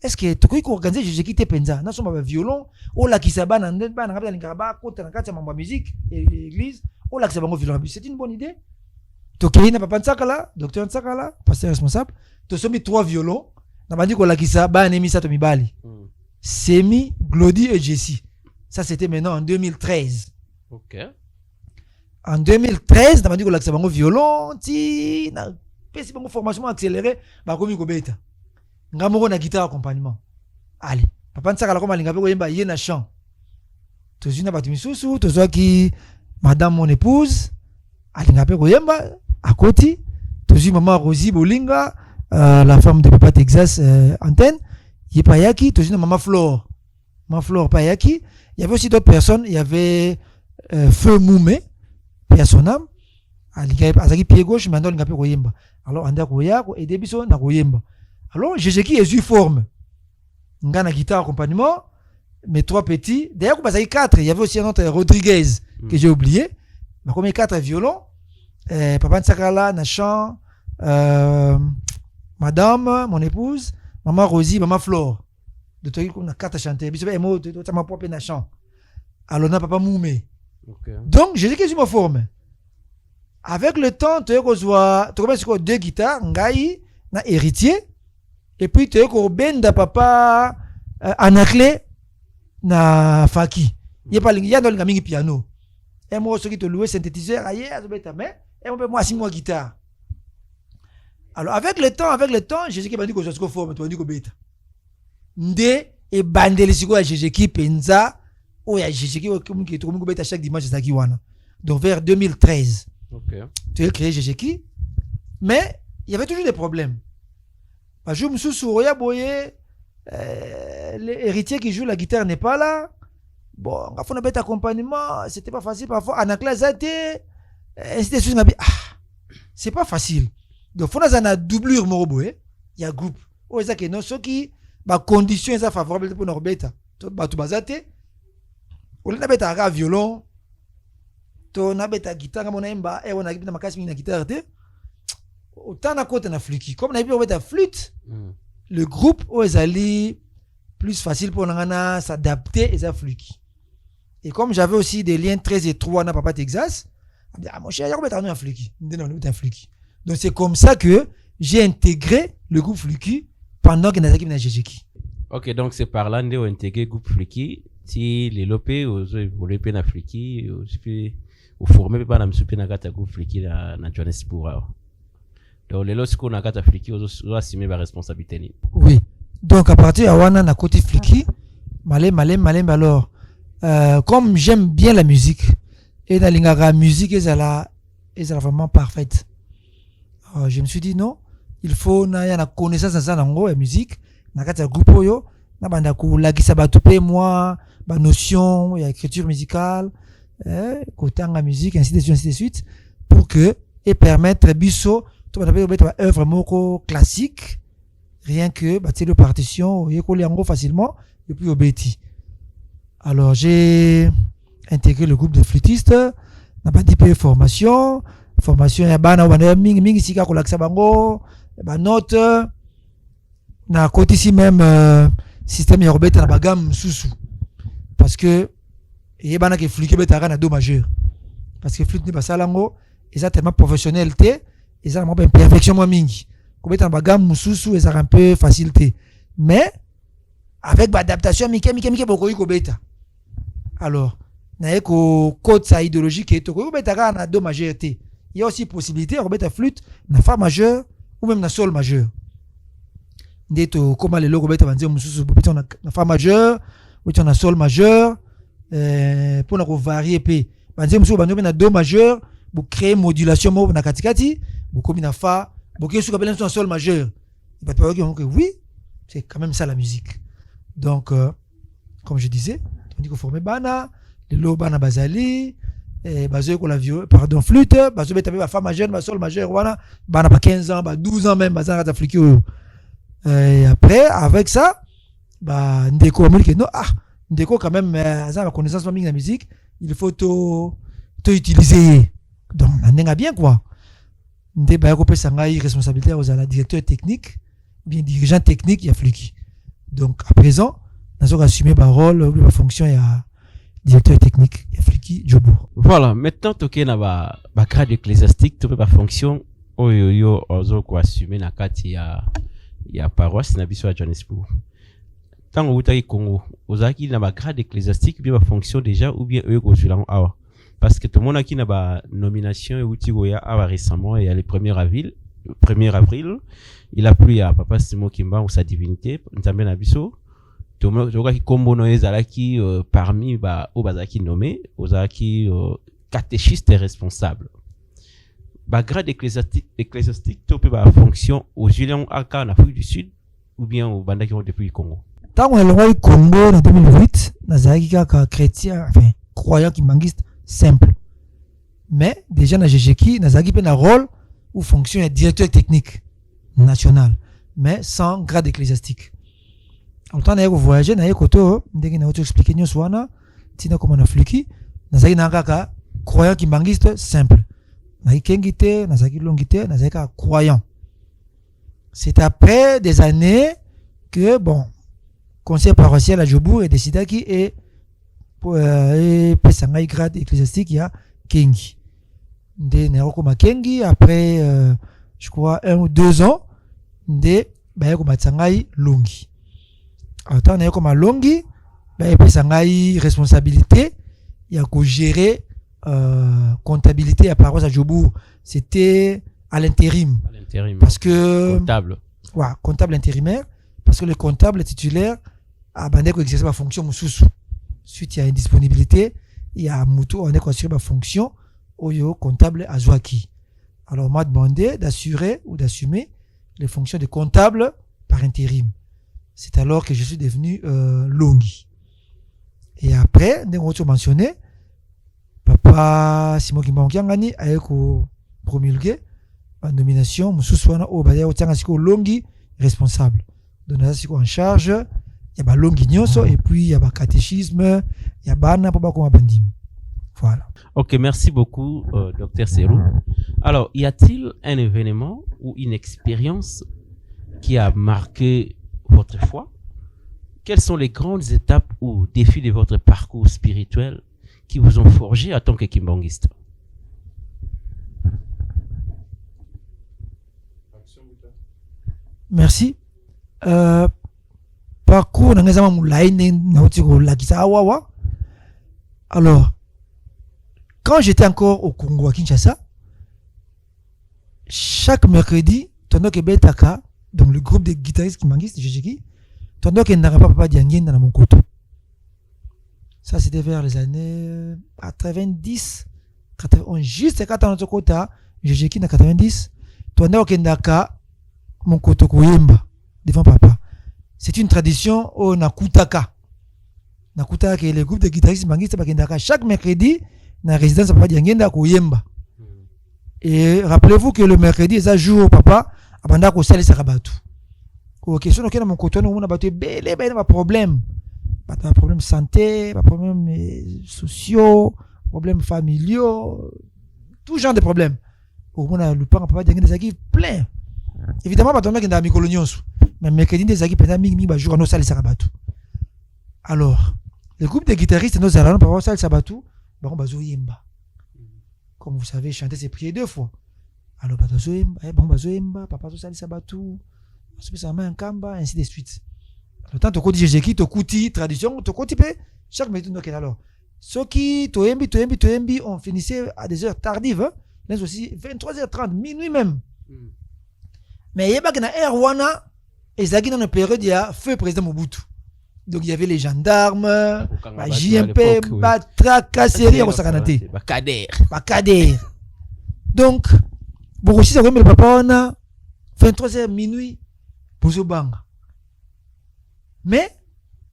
Speaker 4: Est-ce que tu peux organiser Jejeki te penza? Na somba violon, o la kisaba na ndeba na ngaba ngaba kota na kati ya mambo musique et l'église, o la kisaba violon. C'est une bonne idée. Tokei na papa Nsakala, docteur Nsakala, pasteur responsable, to somi 3 violons, na bandi ko lakisa ba nemi sato mibali. Semi, Glody et Jessie. Ça c'était maintenant en 2013.
Speaker 3: OK.
Speaker 4: En 2013, na bandi ko lakisa bango violon, ti na pesi bango formation accélérée, ba komi ko beta. Ngamoko na guitare accompagnement. Allez, papa Nsakala ko malinga pe ko yemba yena chant. To zina batu misusu, to zo ki madame mon épouse, alinga pe ko yemba à côté, toujours maman Rosie Bolinga, la femme de papa Texas Antenne, il y a Payaki, toujours maman Flore Payaki. Il y avait aussi d'autres personnes, il y avait Feu Moumé, paix à son âme, Azaki pied gauche, maintenant il y a ko yemba. Alors anda ko ya ko aider biso na ko yemba. Alors Jéjeki est forme. Ngana guitare accompagnement, mes 3 petits, d'ailleurs ko 4, il y avait aussi un autre Rodriguez que j'ai oublié. Mais comme 4 violons, papa Nsakala, na chant, madame, mon épouse, maman Rosie, maman Flore. De toi, on a 4 chanter. Bisous, emo, tu as ma propre na chant. Alors, na papa Moumé. Donc, je dis que je me forme. Avec le temps, tu as 2 guitares, ngai, na héritier. Et puis, tu as benda papa, Anakle, na Faki. Il y a dans le piano. Et moi, ceux qui te louent synthétiseur, aïe, et moi, 6 mois guitare. Alors, avec le temps, j'ai dit que je suis en forme, tu vas dire que bêta. Ndé, et bandé les sigo à Jéjeki, Penza, ou à Jéjeki, qui est trop bêta chaque dimanche, c'est wana. Donc, vers 2013.
Speaker 3: Okay.
Speaker 4: Tu as créé Jéjeki, mais il y avait toujours des problèmes. Je me suis souri à boyer, l'héritier qui joue la guitare n'est pas là. Bon, on a fait un bête accompagnement, c'était pas facile parfois. En classe, c'est pas facile. Donc, il faut une doublure, il y a un groupe. Il y a des gens qui ont des conditions favorables pour nos bêta. Il y a des violon, to na beta guitare ngamo na imba e wana kipita makasi mingi na guitare te autant na côté na flûte comme na bipo beta flûte le groupe o ezali plus facile pour ngana s'adapter et ça flûte. Et comme j'avais aussi des liens très étroits na Papa Texas, mon cher, il y a un flûte. Donc c'est comme ça que j'ai intégré le groupe Fluki pendant que Nazaki na Jejeki.
Speaker 3: Ok, donc c'est par là que vous intégré le groupe Fluki. Si les lopés, vous voulez na Fluki, vous formez pas na msupi na kata groupe Fluki na Johannesburg. Donc les lorsque on a kata Fluki, vous assumez la responsabilité.
Speaker 4: Oui. Donc à partir de Wana na côté Fluki, malé alors comme j'aime bien la musique et dans la musique est vraiment parfaite. Alors, je me suis dit non, il faut na connaissance dans ça la musique na kata groupe yo na banda ko la kisa ba topé moi ba notion ya écriture musicale côté en musique ainsi de suite pour que et permettre biso to ba ba œuvre moko classique rien que bah le partition et coller en facilement et puis au bêtis. Alors j'ai intégré le groupe de flûtistes, n'a pas dit formation ya bana bana mingi sika ko laksa bango ba note na côté ici même système ya robeta na bagam susu parce que et bana ke flûte beta na do majeur parce que flûte ni ba salango et ça tellement professionnel té et ça vraiment imperfection moi mingi ko beta na bagam mususu et ça un peu facilité mais avec l'adaptation mike boko ko beta. Alors na ko code sa idéologique et to ko beta na do majeur té. Il y a aussi possibilité de mettre flûte na fa majeur ou même na sol majeur. Ndeto comment les logo beta banze mususu beta na fa majeur ou na sol majeur pour na ko varier pe banze mususu banzo na do majeur pour créer modulation mo na katikati bu komi na fa bu ke suka belen na sol majeur. Il va pas dire que oui, c'est quand même ça la musique. Donc comme je disais, on dit qu'on forme bana, les lo bana bazali bazo ko la pardon flûte bazo beta ba fa majeur ba sol majeur wana bana ba 15 ans ba 12 ans même bazana ta flûte et après avec ça bah ndeko amul que non ndeko quand même ça la connaissance de la musique il faut to utiliser donc on est bien quoi ndé ba ko pesa ngai responsabilité aux la directeur technique bien dirigeant technique il y a flûte donc à présent nazo assumer ba rôle ba fonction ya directeur technique Fliki Djobour.
Speaker 3: Voilà, maintenant toke na ba grade ecclésiastique to ba fonction oyo ozo ko assumer na kati ya paroisse na biso ya Johannesburg. Tant utaki Congo, ozaki na ba grade ecclésiastique bien ba fonction déjà ou bien oyo ko julan awa. Parce que tout le monde qui na ba nomination et outi goya awa récemment et le 1er avril, il a plu à Papa Simon Kimba ou sa divinité, nzambe na biso. Tomoki kombo no ezalaki parmi ba obazaki nommé ozaki catéchiste responsable ba grade ecclésiastique to pe ba fonction au Julien Aka en Afrique du Sud ou bien au bandaki depuis Congo.
Speaker 4: Tant on est Congo en 2008 nazaki ka chrétien enfin croyant qui mangiste simple mais déjà na Jejeki nazaki pe na rôle ou fonction de directeur technique national mais sans grade ecclésiastique. En temps d'ailleurs voyager na ekoto ndenge na expliquer nyos wana tina comme na fliki nazaki na kaka croyant qui mangiste simple na kengite nazaki longite nazaki ka croyant. C'est après des années que bon conseil paroissial à Djobour est décidé qui est pesanga grade ecclésiastique ya kengi nde na ko makengi après je crois 1 ou 2 ans nde ba ko matsangai longi. Attends, on comme à Longi, ben puis ça ngai responsabilité, il y a qu'à gérer comptabilité à paroisse à Djobour. C'était à l'intérim. Parce que
Speaker 3: comptable.
Speaker 4: Ouais, comptable intérimaire parce que le comptable titulaire a bandé ko exercer ma fonction mususu. Suite il y a une disponibilité, il y a muto on est construit ma fonction oyo comptable à Zouaki. Alors on m'a demandé d'assurer ou d'assumer les fonctions de comptable par intérim. C'est alors que je suis devenu Longi. Et après, nous avons mentionné, Papa Simon Kimbangiangani a promulgué la nomination, Moussouswana Obaya Otiangasiko Longi responsable. Donc, nous en charge, il y a Longi Nyoso, et puis il y a catéchisme, il y a Bana Papa Bandim. Voilà.
Speaker 3: Ok, merci beaucoup, Dr Serrou. Alors, y a-t-il un événement ou une expérience qui a marqué votre foi? Quelles sont les grandes étapes ou défis de votre parcours spirituel qui vous ont forgé en tant que kimbanguiste?
Speaker 4: Merci. Parcours na ngeza mamulai na otiko lakisa awawa. Alors, quand j'étais encore au Congo à Kinshasa, chaque mercredi, Tondo Kebetaka, donc le groupe des guitaristes kimbanguistes, Jejeki, Tondo Kendara Papa Diangien dans mon coteau. Ça, c'était vers les années 90, 91, juste 4 ans de quota, Jejeki dans 90, Tondo Kendaka, mon coteau Koyemba, devant papa. C'est une tradition au Nakutaka. Nakutaka, qui est le groupe de guitaristes kimbanguistes, chaque mercredi, dans la résidence de Papa Diangien dans Koyemba. Et rappelez-vous que le mercredi, ça jour, papa, abanda ko sali sakabatu. Ok, si on a mon coton, on a battu belé, pas problème. Pas de problème santé, pas de problème sociaux, problèmes familiaux, tout genre de problèmes. On a le parent papa des acquis plein. Évidemment, pas tomber dans la colonions. Mais mercredi des acquis pendant mi jour no sali sakabatu. Alors, le groupe de guitaristes nos allons papa sali sakabatu, baron bazo yemba. Comme vous savez, chanter c'est prier 2 fois. Alors, papa sali sabatu, spécialement un kamba, ainsi de suite. Le temps, tu dis Jéki, tu couti, tradition, tu couti, chaque méthode donc alors. Ceux qui toembi, on finissait à des heures tardives, hein? Là aussi 23h30, minuit même. Mais il y a pas que dans air wana, et ça qui dans une période il y a feu président Mobutu. Donc il y avait les gendarmes, JMP, tracasserie au Sakanate. Bakader. Donc, bon aussi ça le papa on a 23h minuit pour ce bang. Mais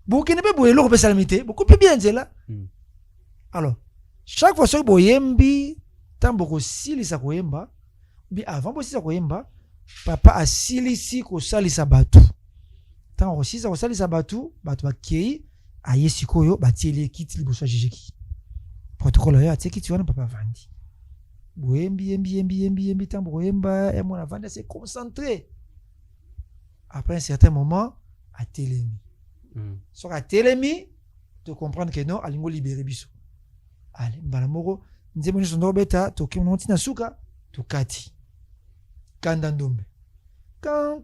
Speaker 4: beaucoup ne peut pas le repérer salamité, beaucoup plus bien là. Alors, chaque fois que boyembi, tant beaucoup sili sa koyemba, bien avant aussi sa koyemba, papa a sili si ko sali sa batu. Tant aussi sa ko sali sa batu, batu bakei aye sikoyo batiele kiti liboso jejeki. Protocole ya teki tu wana papa vandi. Boyembi, tant boyemba, et mon avanda s'est concentré. Après un certain moment, à Télémi. Sur à Télémi, tu comprends que non, alingo libéré biso. Allez, balamoro, nzemo son beta, to ki on tina suka, to kati. Kandandombe. Kan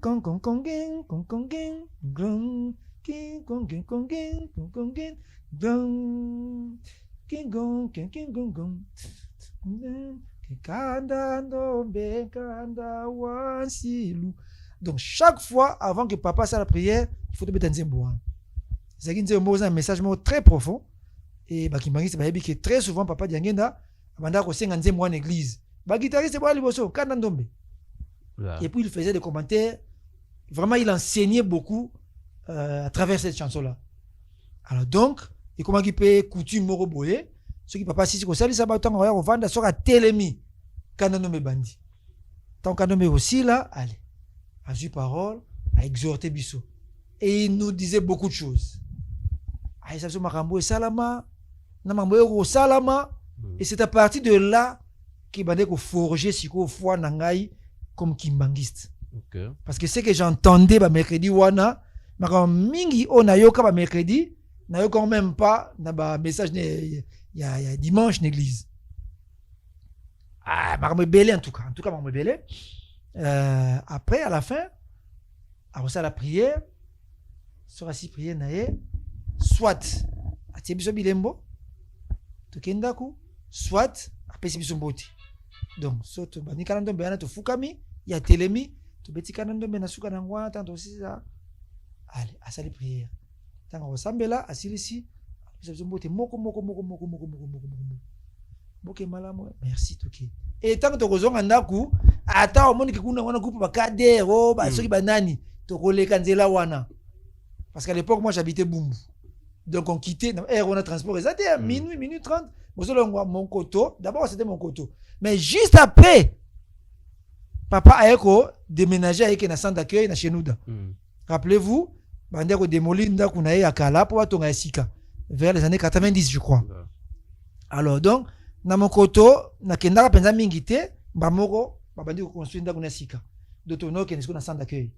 Speaker 4: gen, grand, king gen, grand, king gong. Kandandombe, kanda wansilu. Donc chaque fois avant que papa fasse la prière, il faut te mettre un nzembo. C'est un message très profond. Et Bakimbangi c'est que très souvent papa diangenda abanda ko senga nzembo en église. Ba guitariste c'est liboso kandandombe. Et puis il faisait des commentaires. Vraiment il enseignait beaucoup à travers cette chanson là. Alors donc, et comment il peut coutume moro boye, ce qui papa si ko sali sabaton on va vendre sur à Télémi kandandombe bandi. Tant kandandombe aussi là, allez. A eu parole, a exhorté Bissot. Et il nous disait beaucoup de choses. Et c'est à partir de là qu'il a forgé Siko foi Nangai comme kimbanguiste.
Speaker 3: Okay.
Speaker 4: Parce que c'est que j'entendais mercredi wana, mingi on a yoka mercredi, na yoka même pas na message il y a dimanche l'église. Ah, m'a rebellé en tout cas m'a rebellé. Après, à la fin, après ça, la prière, sur la prière, soit à Tibiso Bilembo, Tokendaku, soit à Pesibiso Mboti. Donc, surtout, Bani Kanando Béana, to Fukami, il y a Télémi, to Beti Kanando Benasuka Nangwa, tant aussi ça. Allez, à ça, les prières. Tant qu'on s'embella, à Silisi, Pesibiso Mboti, moko. Boke malamu, merci, Toké. Et tant que tu as un naku, attends, on dit qu'on a un groupe de cadres, ceux qui banani, tu as kanzela wana. Parce qu'à l'époque, moi j'habitais Bumbu. Donc on quittait, on a transporté. C'était à minuit 30. Mon coteau, d'abord c'était mon coteau. Mais juste après, papa a déménagé avec un centre d'accueil dans Chenouda. Rappelez-vous, Bandeko démoli Ndakunae à Kala pour Tonga Sika, vers les années 90, je crois. Alors donc na mokoto na kendaka penza mingi te bamoko babandi ko construire ndako na sika d'autres no kende na centre d'accueil.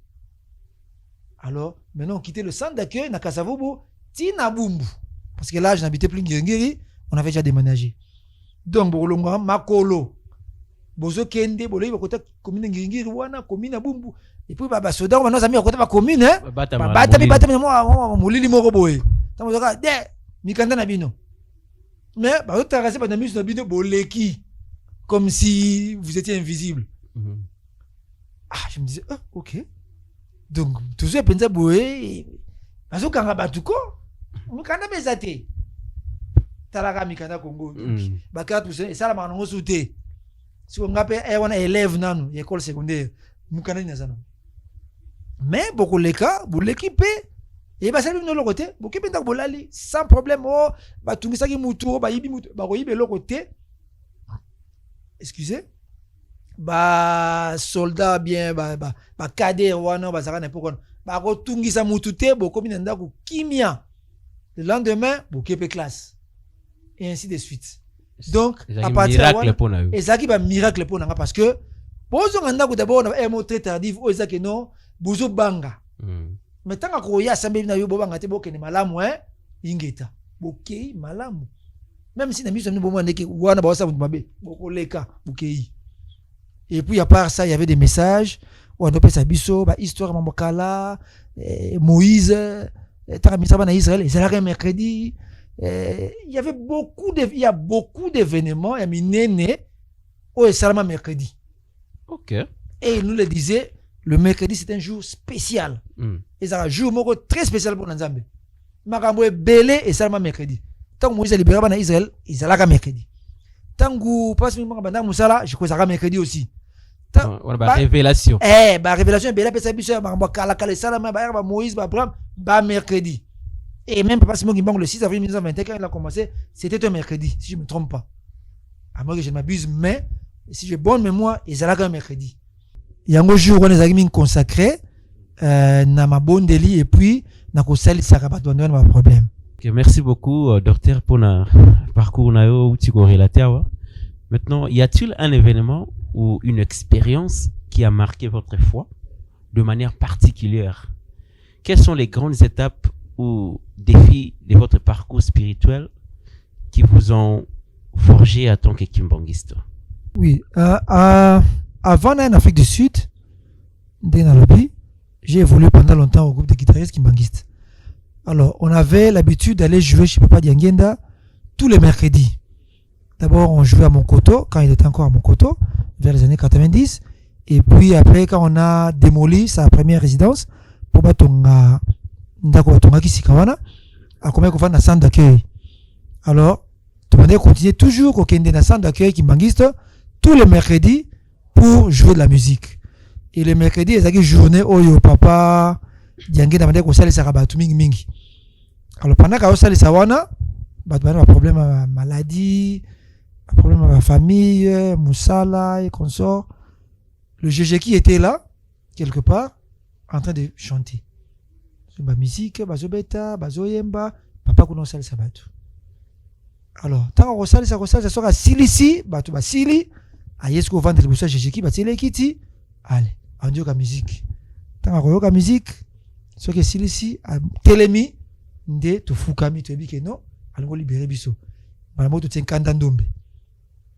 Speaker 4: Alors maintenant on quittait le centre d'accueil na Kasavubu tina Bumbu parce que là je n'habitais plus Ngiri, on avait déjà déménagé. Donc bolonga makolo bozo kende boloyi bakota commune Ngiri wana commune Bumbu et puis baba soda on nos amis bakota ba commune bata mo molili moko boye tamo zoka de mikanda na bino mais ba otarase ba na miso na bino boleki comme si vous étiez invisible. Ah je me disais OK. Donc toujours pensa boye bazo kanga batuko mikanda bezate talaka mikanda Congo bakata tout ça et ça la manongo souté si on ngape wana élève nanu école secondaire mikanda ni zana mais beaucoup les cas boleki pe et bah ça de l'autre côté beaucoup penda bolali sans problème oh ba tungisa ki mutu ba yibi mutu ba koyibe l'autre côté excusez ba soldat bien ba cadre wana ba zaka n'importe quoi ba ko tungisa mutu te beaucoup binenda ku kimia le lendemain beaucoup pe classe et ainsi de suite. Donc à partir de ezaki ba miracle pour nanga parce que bozo nganda ku d'abord na mot très tardif o ezaki non bozo banga mais tant que ya sambe na yo bobanga te bokene malamu ingeta bokei malamu même si na miso ni bomwa ndeke wana ba sa mabe bokoleka bokei. Et puis à part ça il y avait des messages on appelle ça biso ba histoire mambokala Moïse tant que ça na Israël c'est là mercredi il y avait beaucoup d'événements il y a minene au salama mercredi. OK. Et il nous le disait le mercredi c'est un jour spécial. Et c'est un jour très spécial pour Nzambe. Makambo belé et seulement mercredi. Tant que Moïse a libéré en Israël, il a mercredi. Tant que passe banda musala, je crois ça mercredi aussi.
Speaker 3: Révélation.
Speaker 4: Révélation belé pesa biso makambo kala kala salama ba Moïse ba Abraham ba mercredi. Et même Papa Simon Kimbangu le 6 avril 1921 quand il a commencé, c'était un mercredi si je me trompe pas. À moins que je m'abuse mais si j'ai bonne mémoire, il a un mercredi. Il y a un jour où on est consacré na mabondeli et puis na ko salisa ka bato ndona ba problème.
Speaker 3: OK, merci beaucoup docteur pour na parcours na yo uti ko relater wa. Maintenant, y a-t-il un événement ou une expérience qui a marqué votre foi de manière particulière? Quelles sont les grandes étapes ou défis de votre parcours spirituel qui vous ont forgé en tant que kimbangiste?
Speaker 4: Oui, avant en Afrique du Sud, dans Nairobi, j'ai évolué pendant longtemps au groupe de guitaristes kimbanguistes. Alors, on avait l'habitude d'aller jouer chez Papa Diangenda tous les mercredis. D'abord, on jouait à Monkoto, quand il était encore à Monkoto, vers les années 90. Et puis après, quand on a démoli sa première résidence, pour Batonga, Ndako Batonga Kisikawana, à combien qu'on fait dans le centre d'accueil. Alors, tout le monde continue toujours au Kende dans le centre d'accueil kimbanguiste tous les mercredis pour jouer de la musique. Et le mercredi, il y a une journée où le papa Diangé n'a pas de sarabatu mingi. Alors pendant qu'il y a des sawana, il y a un problème de maladie, un problème de famille, moussala et consort. Le GG qui était là, quelque part, en train de chanter. La musique, bazobeta, bazoyemba, papa kono sali sabatu. Alors, tant qu'on sali ça sera silisi, batu basili, ayesko vendre le GG qui batile kiti, allez. En Dieu la musique. Tant que la musique, ce que silisi a telemi nde to fukami to bike no, alongo libérer biso. Bala moto tien kandandombe.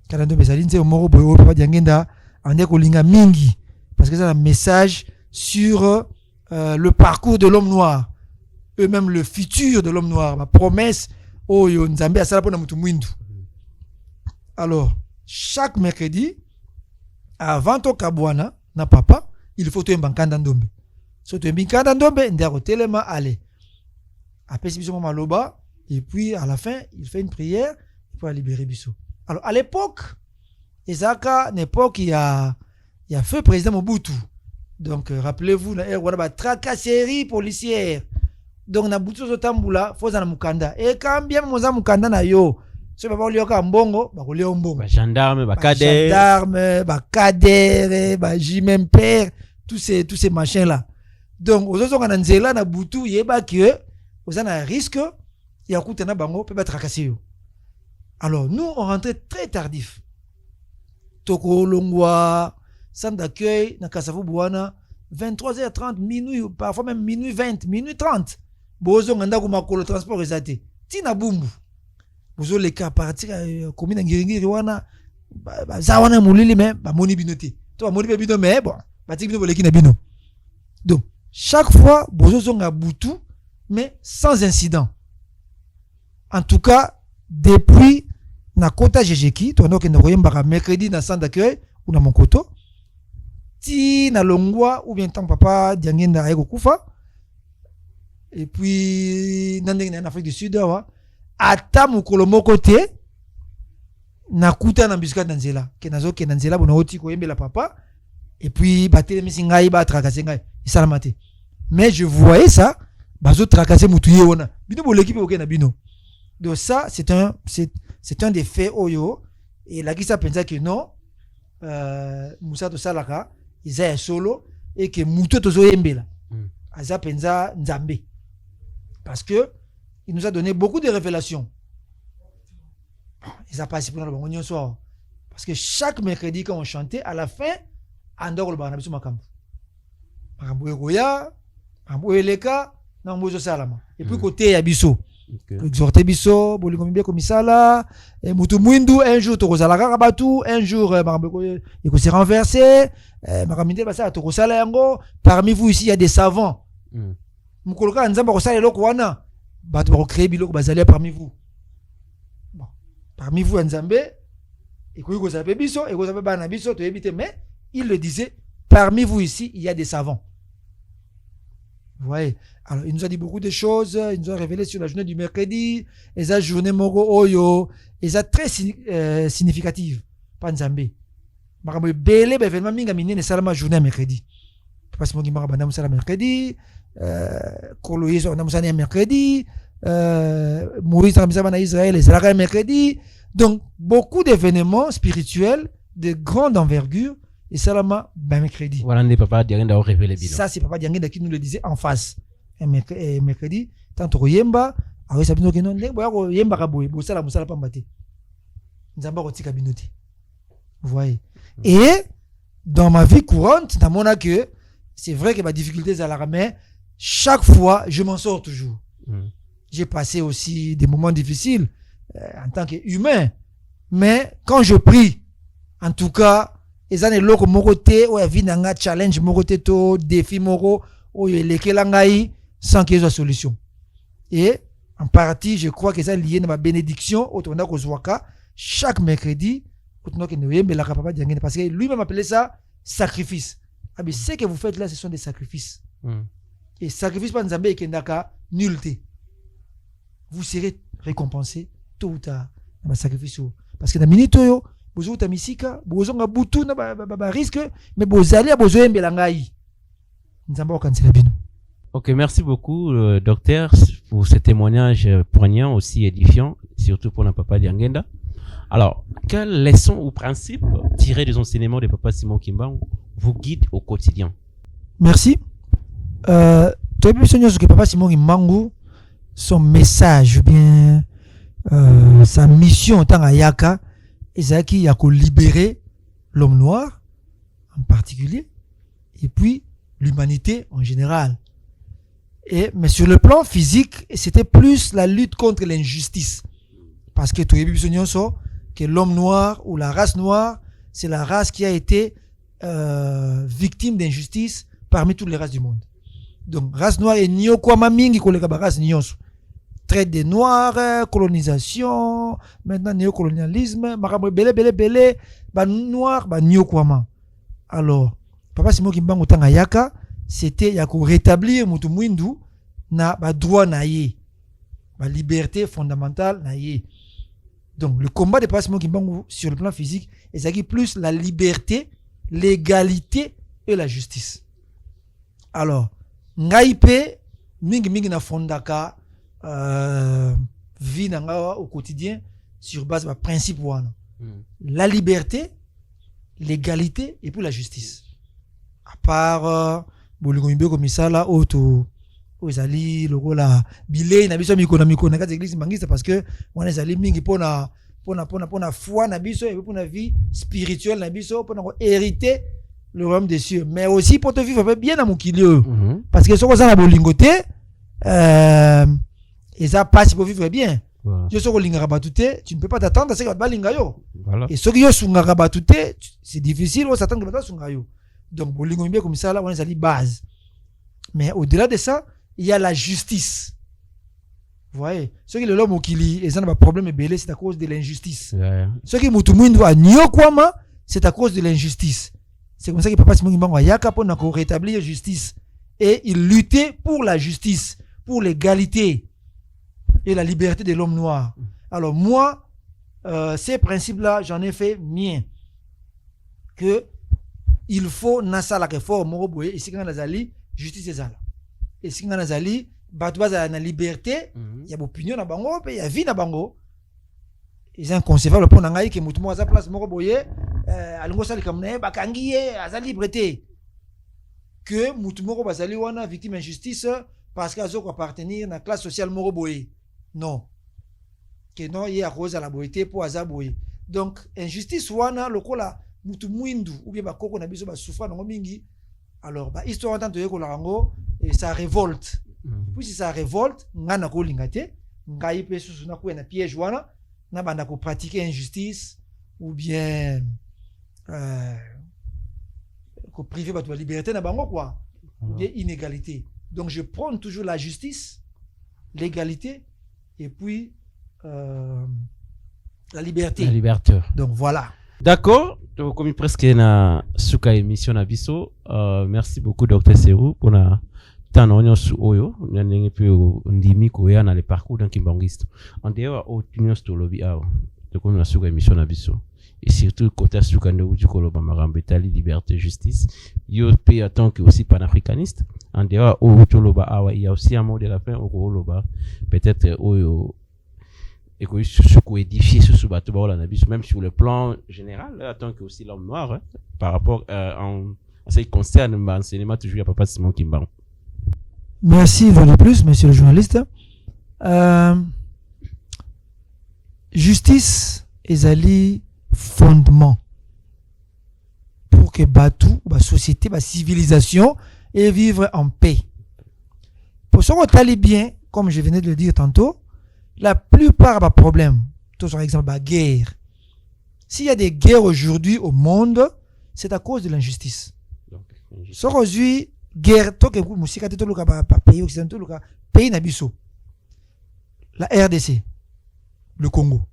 Speaker 4: Kandandombe ça linze omoro boyo papa Diangenda ande ko linga mingi parce que ça un message sur le parcours de l'homme noir, eux-mêmes le futur de l'homme noir, la promesse oyo Nzambe asala pona mutu mwindu. Alors, chaque mercredi avant to kabwana na papa il faut tout un bankanda ndombe. So tu un bankanda ndombe ndako telema aller. Après si biso maloba et puis à la fin il fait une prière pour libérer biso. Alors à l'époque Ezaka n'époque il y a feu président Mobutu. Donc rappelez-vous na wana ba tracasserie policière. Donc na butu so tambula faut na mukanda. Et quand bien moza mukanda na yo so papa olioka mbongo bakolia mbongo.
Speaker 3: Ba gendarme, ba
Speaker 4: cadre, ba jimempère, tous ces machins là. Donc aux autres on a nzela na butu yeba que aux a un risque ya kutana bango peut pas tracasser yo. Alors, nous, on rentrait très tardif. Toko Longwa, centre d'accueil, na Kasavu Bouana, 23h30, minuit, parfois même minuit 20, minuit 30. Bozo nganda kumako le transport exaté. Tina bumbu. Bozo les cas partir commune Ngiringiri wana zawana mulili mais ba moni binoté. Toi moni bino mais bon, ba tik bino boleki na bino. Donc, chaque fois bozo zonga butu mais sans incident. En tout cas, depuis na kota Jejeki, toi donc na mercredi na centre d'accueil ou na Monkoto, ti na Longwa ou bien tant papa Diangenda ayeko kufa. Et puis en Afrique du Sud ata mukolo moko te nakuta na biscuit na nzela ke nazo ke na nzela bona oti ko yembela papa et puis batele misingai ba tracasser ngai isalamate. Mais je voyais ça bazo tracasser mutuye ona bino boleki pe okena bino. Donc ça c'est un des faits oyo et la qui ça pensa que non Moussa to salaka isa solo et que muto tozo yembela aza penza nzambe. Parce que il nous a donné beaucoup de révélations. Ils ont participé dans le bon soir. Parce que chaque mercredi quand on chantait, à la fin, on dort le barnabiso makambu. Makambu egoya, makambu eleka, na mbozo salama. Et puis côté yabiso. Exhorter biso, bolingo mibia komisala, et mutu mwindu un jour tokozalaka kabatu, un jour makambu eko se renverser, makaminde basa tokosala yango. Parmi vous ici il y a des savants. Mukoloka nzamba kosala eloko wana bato ba créer biloko bazalia parmi vous. Bon, parmi vous nzambe ekoyi kozape biso ekozape bana biso to ebite mais il le disait parmi vous ici il y a des savants. Vous voyez. Alors il nous a dit beaucoup de choses, il nous a révélé sur la journée du mercredi, et sa journée moko oyo, et ça très significative pas nzambe. Makambo belé ba événement minga minene salama journée mercredi. Parce que mo ngimaka banda musala mercredi. Koloïs on a musani mercredi, Moïse en Israël et c'est mercredi. Donc beaucoup d'événements spirituels de grande envergure et salama mercredi.
Speaker 3: Voilà les papa Diangenda révélé bilan.
Speaker 4: Ça c'est papa Diangenda qui nous le disait en face. Mercredi tant yemba avec sabino que non boya yemba kaboy bo sala musala pambate. Nzamba kotika binoti. Vous voyez. Et dans ma vie courante, dans mon que c'est vrai que ma difficulté c'est à la mais chaque fois, je m'en sors toujours. J'ai passé aussi des moments difficiles en tant qu'humain. Mais quand je prie, en tout cas, les années loko morote, ou y a challenge morote to, défi moro, ou y a sans qu'il y ait de solution. Et en partie, je crois que ça lié à ma bénédiction, au tournoi Kozwaka, chaque mercredi, parce que lui-même appelait ça sacrifice. Ah, mais ce que vous faites là, ce sont des sacrifices. Et sacrifice pas nzambe et kendaka nulté. Vous serez récompensé tôt ou tard dans le sacrifice. Parce que dans minute yo, bozo ta misika, bozo nga butu na ba risque, mais bozali a bozo embela ngai. Nzamba okansela bino.
Speaker 3: Ok, merci beaucoup, docteur, pour ce témoignage poignant, aussi édifiant, surtout pour notre papa Diangenda. Alors, quelles leçons ou principes tirés des enseignements de papa Simon Kimbangu vous guident au quotidien?
Speaker 4: Merci. Papa Simon Kimbangu, son message, bien, sa mission en tant qu'Ayaka, c'est qu'il y a libérer l'homme noir en particulier, et puis l'humanité en général. Mais sur le plan physique, c'était plus la lutte contre l'injustice. Parce que que l'homme noir ou la race noire, c'est la race qui a été victime d'injustice parmi toutes les races du monde. Donc, race noire et nyokwa mingi koleka ba race nyonso. Traite des noirs, colonisation, maintenant néocolonialisme, makambo belé, ba noir, ba nyokwa. Alors, Papa Simon Kimbangu tanga yaka, c'était ya ko rétablir mutu mwindu na ba droit na ye, ba liberté fondamentale na ye. Donc, le combat de Papa Simon Kimbangu sur le plan physique, c'est plus la liberté, l'égalité et la justice. Alors, ngaipe mingi na fondaka vie nanga au quotidien sur base de principe wana. La liberté, l'égalité et puis la justice. À part bolingo mibeko komisala auto ezali lokola bilei na biso mikona kati église mangisa parce que wana ezali mingi pona pour la foi na biso et pour la vie spirituelle na biso pour hériter le royaume des cieux, mais aussi pour te vivre bien dans mon kilo. Parce que ce que ça na bolingoté et ça passe pour vivre bien. Je suis tu ne peux pas t'attendre à ce que tu vas lingayo. Et ce que yo sunga batute, c'est difficile de s'attendre à sungayo. Donc bolingo bien comme ça là, on est à la base. Mais au-delà de ça, il y a la justice. Vous voyez, ce qui est l'homme qui lit, et ça n'a pas de problème, c'est à cause de l'injustice. Ce qui est mutumundu à Nyokwama, c'est à cause de l'injustice. C'est comme ça que Papa Simon Kimbango a yaka pour rétablir la justice. Et il luttait pour la justice, pour l'égalité et la liberté de l'homme noir. Alors moi, ces principes-là, j'en ai fait mien. Que il faut nasa la réforme, moroboye, et si quand nazali, justice est là. Et si quand nazali, batouaza na liberté, il y a opinion na bango, il y a vie na bango. Ils sont inconcevable pour nangai que mutumo à sa place moroboye, alongo sali comme ne, bakangiye, à sa liberté. Que mutumo bazali wana victime injustice parce qu'elles ont appartenir à la classe sociale moroboye. Non. Que non, il y a cause à la beauté pour azaboye. Donc, injustice wana, le kola, mutu mwindu, ou bien bakoko na biso ba souffra na mingi. Alors, bah, histoire en tant que rango, et ça révolte. Puis si ça révolte, ngana ko lingate, ngai pe susu na ko na piège wana, na banda ko pratiquer injustice, ou bien, ko priver ba la liberté na bango quoi. Ou bien inégalité. Donc, je prends toujours la justice, l'égalité, et puis la liberté.
Speaker 3: La liberté.
Speaker 4: Donc voilà.
Speaker 3: D'accord. Donc, comme presque na suka émission na biso, merci beaucoup Dr Serou pour na tanonyo su oyo ndenge pe ndimi ko ya na le parcours d'un kimbangiste. En dehors opinion sto lobby awo. Donc comme na suka émission na biso. Et surtout côté suka ndo du koloba marambetali liberté justice. Yo pe attend que aussi panafricaniste. En dehors au toloba awa il y a aussi un mot de la fin au koloba peut-être oyo et que ce qu'on édifie ce bateau même sur le plan général là, tant que aussi l'homme noir hein, par rapport à ce qui concerne l'enseignement toujours à Papa Simon Kimbango.
Speaker 4: Merci une fois de plus monsieur le journaliste. Justice ezali fondement pour que batou ba société ba civilisation et vivre en paix. Pour ce qu'on tali bien comme je venais de le dire tantôt, la plupart des problèmes, par exemple la guerre, s'il y a des guerres aujourd'hui au monde, c'est à cause de l'injustice. Si aujourd'hui, guerre, pays nabiso, la RDC, le Congo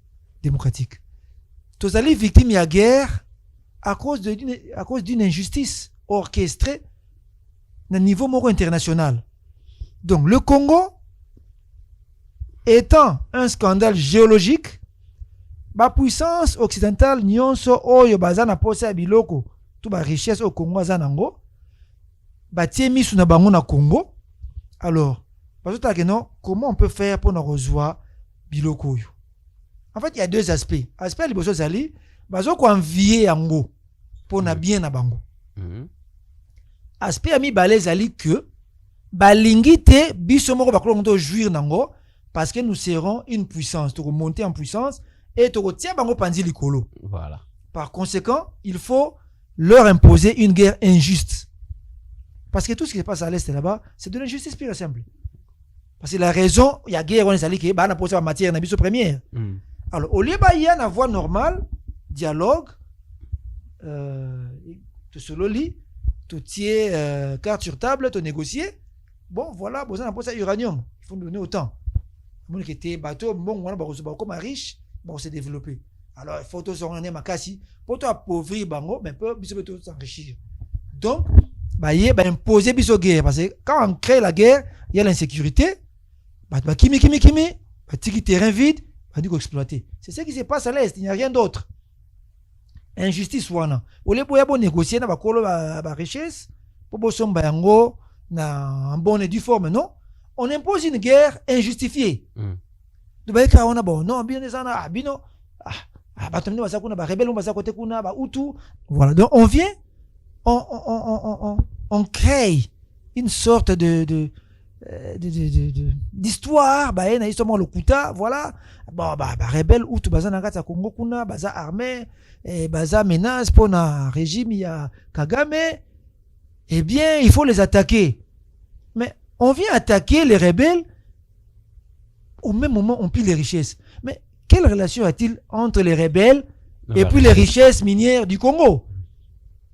Speaker 4: démocratique, tous les victimes de la guerre à cause d'une injustice orchestrée à niveau international. Donc le Congo, étant un scandale géologique, la puissance occidentale nyonso oyo bazana posa biloko tout ba richesse au Congo azanango ba tiemi suna bango na Congo. Alors comment on peut faire pour nous recevoir biloko oyo? En fait, il y a deux aspects. Aspect liboso zali bazo ko envier yango pour na bien na bango. Aspect ami balé zali que balingi te biso moko bakolo moto jouir nango. Parce que nous serons une puissance, tu remonter en puissance et tu retiens bango pandi likolo.
Speaker 3: Voilà.
Speaker 4: Par conséquent, il faut leur imposer une guerre injuste. Parce que tout ce qui se passe à l'est là-bas, c'est de l'injustice pure et simple. Parce que la raison, il y a guerre, on est allé qui bah on a posé la matière, on a première. Alors au lieu il y a une voie normale, dialogue, tu solo lit, tu tiens carte sur table, tu négocier. Bon voilà, on a posé uranium, il faut nous donner autant. Qui était bateau bon on va comme riche bon se développer. Alors il faut tous on est makasi pour toi appauvrir bango mais peut biso tout s'enrichir. Donc imposer biso guerre parce que quand on crée la guerre, il y a l'insécurité. Kimi tiki terrain vide, dit qu'on exploiter. C'est ce qui se passe à l'est, il n'y a rien d'autre. Injustice wana. Au lieu de négocier na bakolo ba richesse pour bosomba yango na en bonne et due forme non. On impose une guerre injustifiée. Voilà, donc on vient, on crée une sorte de d'histoire bah na histoire le kuta voilà bon bah rebelle ou tout baza na kati ya Congo kuna baza armée et baza menace pour na régime ya Kagame. Eh bien il faut les attaquer, mais on vient attaquer les rebelles au même moment on pille les richesses. Mais quelle relation a-t-il entre les rebelles et puis les richesses minières du Congo?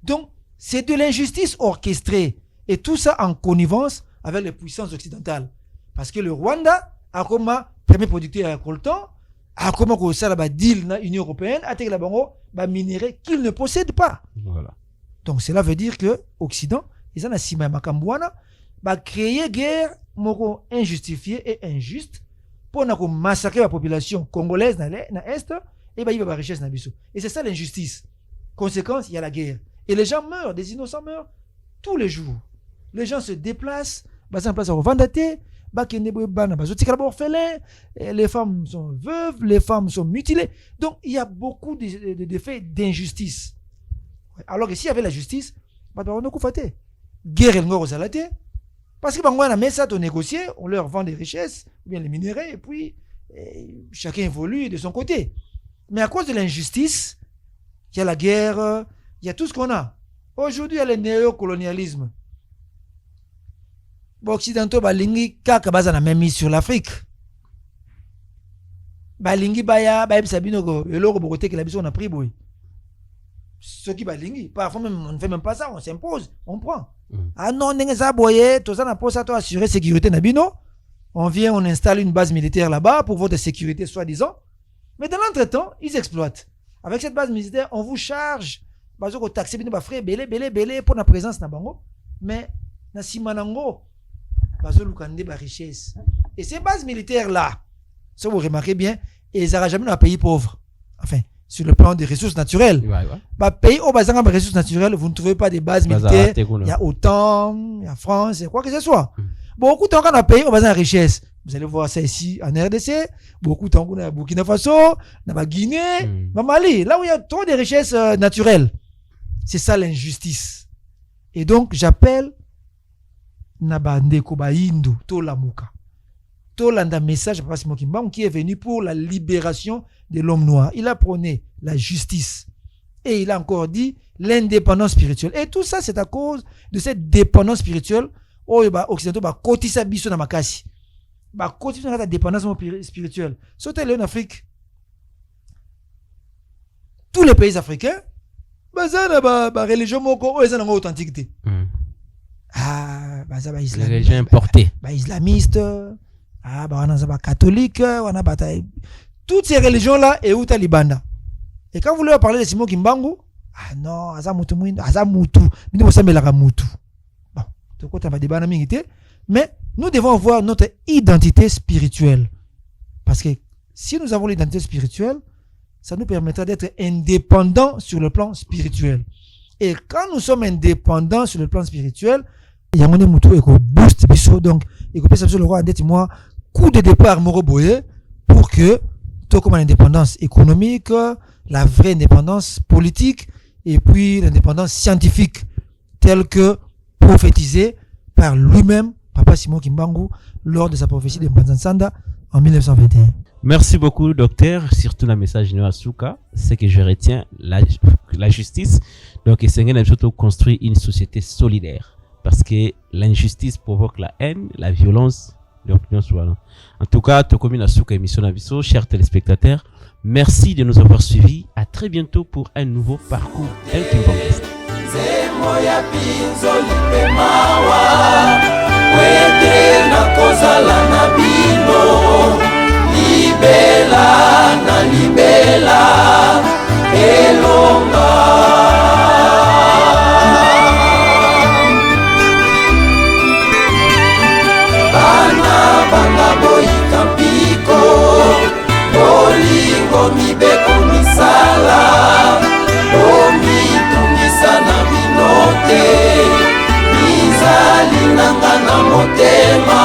Speaker 4: Donc c'est de l'injustice orchestrée, et tout ça en connivence avec les puissances occidentales. Parce que le Rwanda a comme premier producteur à coltan, a comme ça là deal na Union européenne avec la bango ba minerai qu'il ne possède pas.
Speaker 3: Voilà.
Speaker 4: Donc cela veut dire que l'Occident, ils en a sima makambouana, va créer guerre moko injustifiée et injuste pour massacrer la population congolaise dans l'Est et bah il va richesse na biso. Et c'est ça l'injustice. Conséquence, il y a la guerre. Et les gens meurent, des innocents meurent tous les jours. Les gens se déplacent, basent en place au Vandate, les femmes sont veuves, les femmes sont mutilées. Donc il y a beaucoup de faits d'injustice. Alors que s'il y avait la justice, on a guerre aux alatés. Parce que on a mis ça à négocier, on leur vend des richesses, ou bien les minéraux, et puis chacun évolue de son côté. Mais à cause de l'injustice, il y a la guerre, il y a tout ce qu'on a. Aujourd'hui, il y a le néocolonialisme. Les Occidentaux, balingi kaka baza na même mise sur l'Afrique. Balingi baya, baim sabino go, eloko bokote que la biso on a pris boy. Ceux qui balingi, parfois même on ne fait même pas ça, on s'impose, on prend. Ah non, n'engue ça boye, tout ça na pour ça toi assurer sécurité na bino. On vient, on installe une base militaire là-bas pour votre sécurité soi-disant. Mais dans l'entretemps, ils exploitent. Avec cette base militaire, on vous charge bazo ko taxer bino ba frais belé pour la présence na bango. Mais na simanango bazo lukande ba richesse. Et ces bases militaires là, ça vous remarquez bien, ils n'arrivent jamais dans un pays pauvre. Enfin, sur le plan des ressources naturelles. Bah pays au bazanga des ressources naturelles, vous ne trouvez pas des bases militaires. Il y a OTAN, il y a France, quoi que ce soit. Beaucoup de temps qu'on a payé au bazanga de richesse. Vous allez voir ça ici en RDC, beaucoup de temps qu'on a Burkina Faso, dans la Guinée, dans Mali, là où il y a trop de richesses naturelles. C'est ça l'injustice. Et donc j'appelle Nabande Kobaïndo, Tolamuka. Tolanda message Papa Simon Kimbangu qui est venu pour la libération de l'homme noir. Il a prôné la justice. Et il a encore dit l'indépendance spirituelle. Et tout ça, c'est à cause de cette dépendance spirituelle. Occidentaux, kotisa biso na makasi. Kotisa na dépendance spirituelle. Sauter en Afrique. Tous les pays africains, religion moko, ils ont authenticité.
Speaker 3: Les religions importées.
Speaker 4: Islamistes, catholiques, toutes ces religions-là, et où Talibanda. Et quand vous leur parlez de Simon Kimbangu, ah non, Azamutu, mais nous devons avoir notre identité spirituelle. Parce que si nous avons l'identité spirituelle, ça nous permettra d'être indépendants sur le plan spirituel. Et quand nous sommes indépendants sur le plan spirituel, il y a un moutou et boost biso donc et que peut le roi endette moi coup de départ moroboye pour que tout comme l'indépendance économique, la vraie indépendance politique et puis l'indépendance scientifique telle que prophétisée par lui-même Papa Simon Kimbangu lors de sa prophétie de Mbanzansanda en 1921.
Speaker 3: Merci beaucoup, docteur. Surtout le message de Asuka, c'est que je retiens la justice. Donc, et c'est surtout construire une société solidaire. Parce que l'injustice provoque la haine, la violence, l'opinion souvent. En tout cas, tout comme Asuka émission Naviso, chers téléspectateurs, merci de nous avoir suivis. À très bientôt pour un nouveau parcours El Kimbangiste.
Speaker 2: Libela na libela elonga bana boyika mpiko bolingo mibeko misala bomitungisa na binote mizali nanga na motema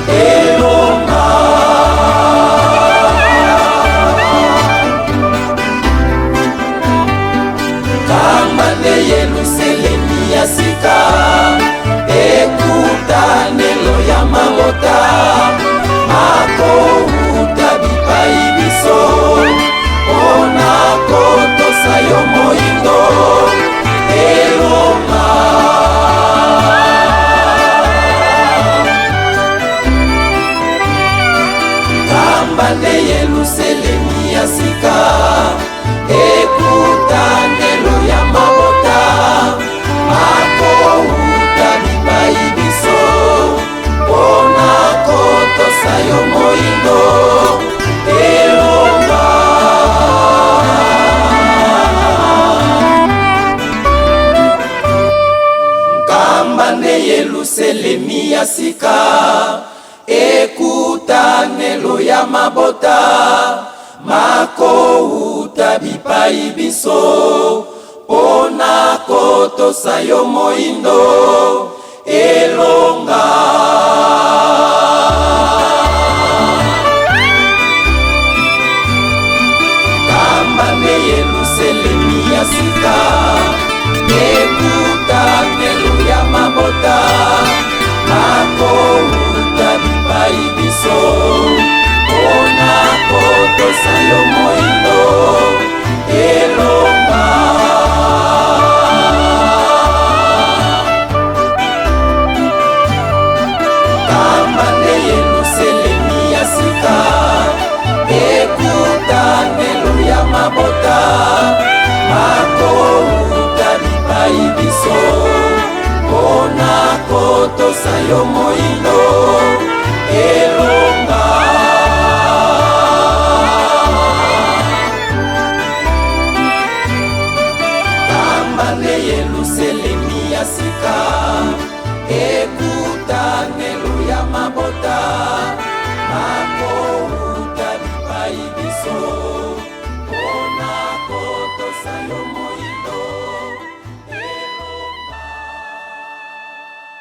Speaker 2: elonga Yeluselemi ya sika ekuta nelo ya mabota makouta bipai biso mpona kotosa yo moyindo elonga kamba nde Yelusalemi ya sika ekutangelo ya mabota makouta bipai biso mpona kotosa yo moyindo elonga nkamba nde Yelusalemi ya sika ekutanelo ya mabota makouta bipai biso mpona kotosa yo moyindo elonga kamba nde Yelusalemi ya sika ekutanelo ya mabota makouta bipai biso mpona kotosa yo moyindo elonga kamba nde Yelusalemi ya sika ekutanelo ya mabota makouta bipai biso mpona kotosa yo moyindo elonga kamba nde Yelusalemi ya sika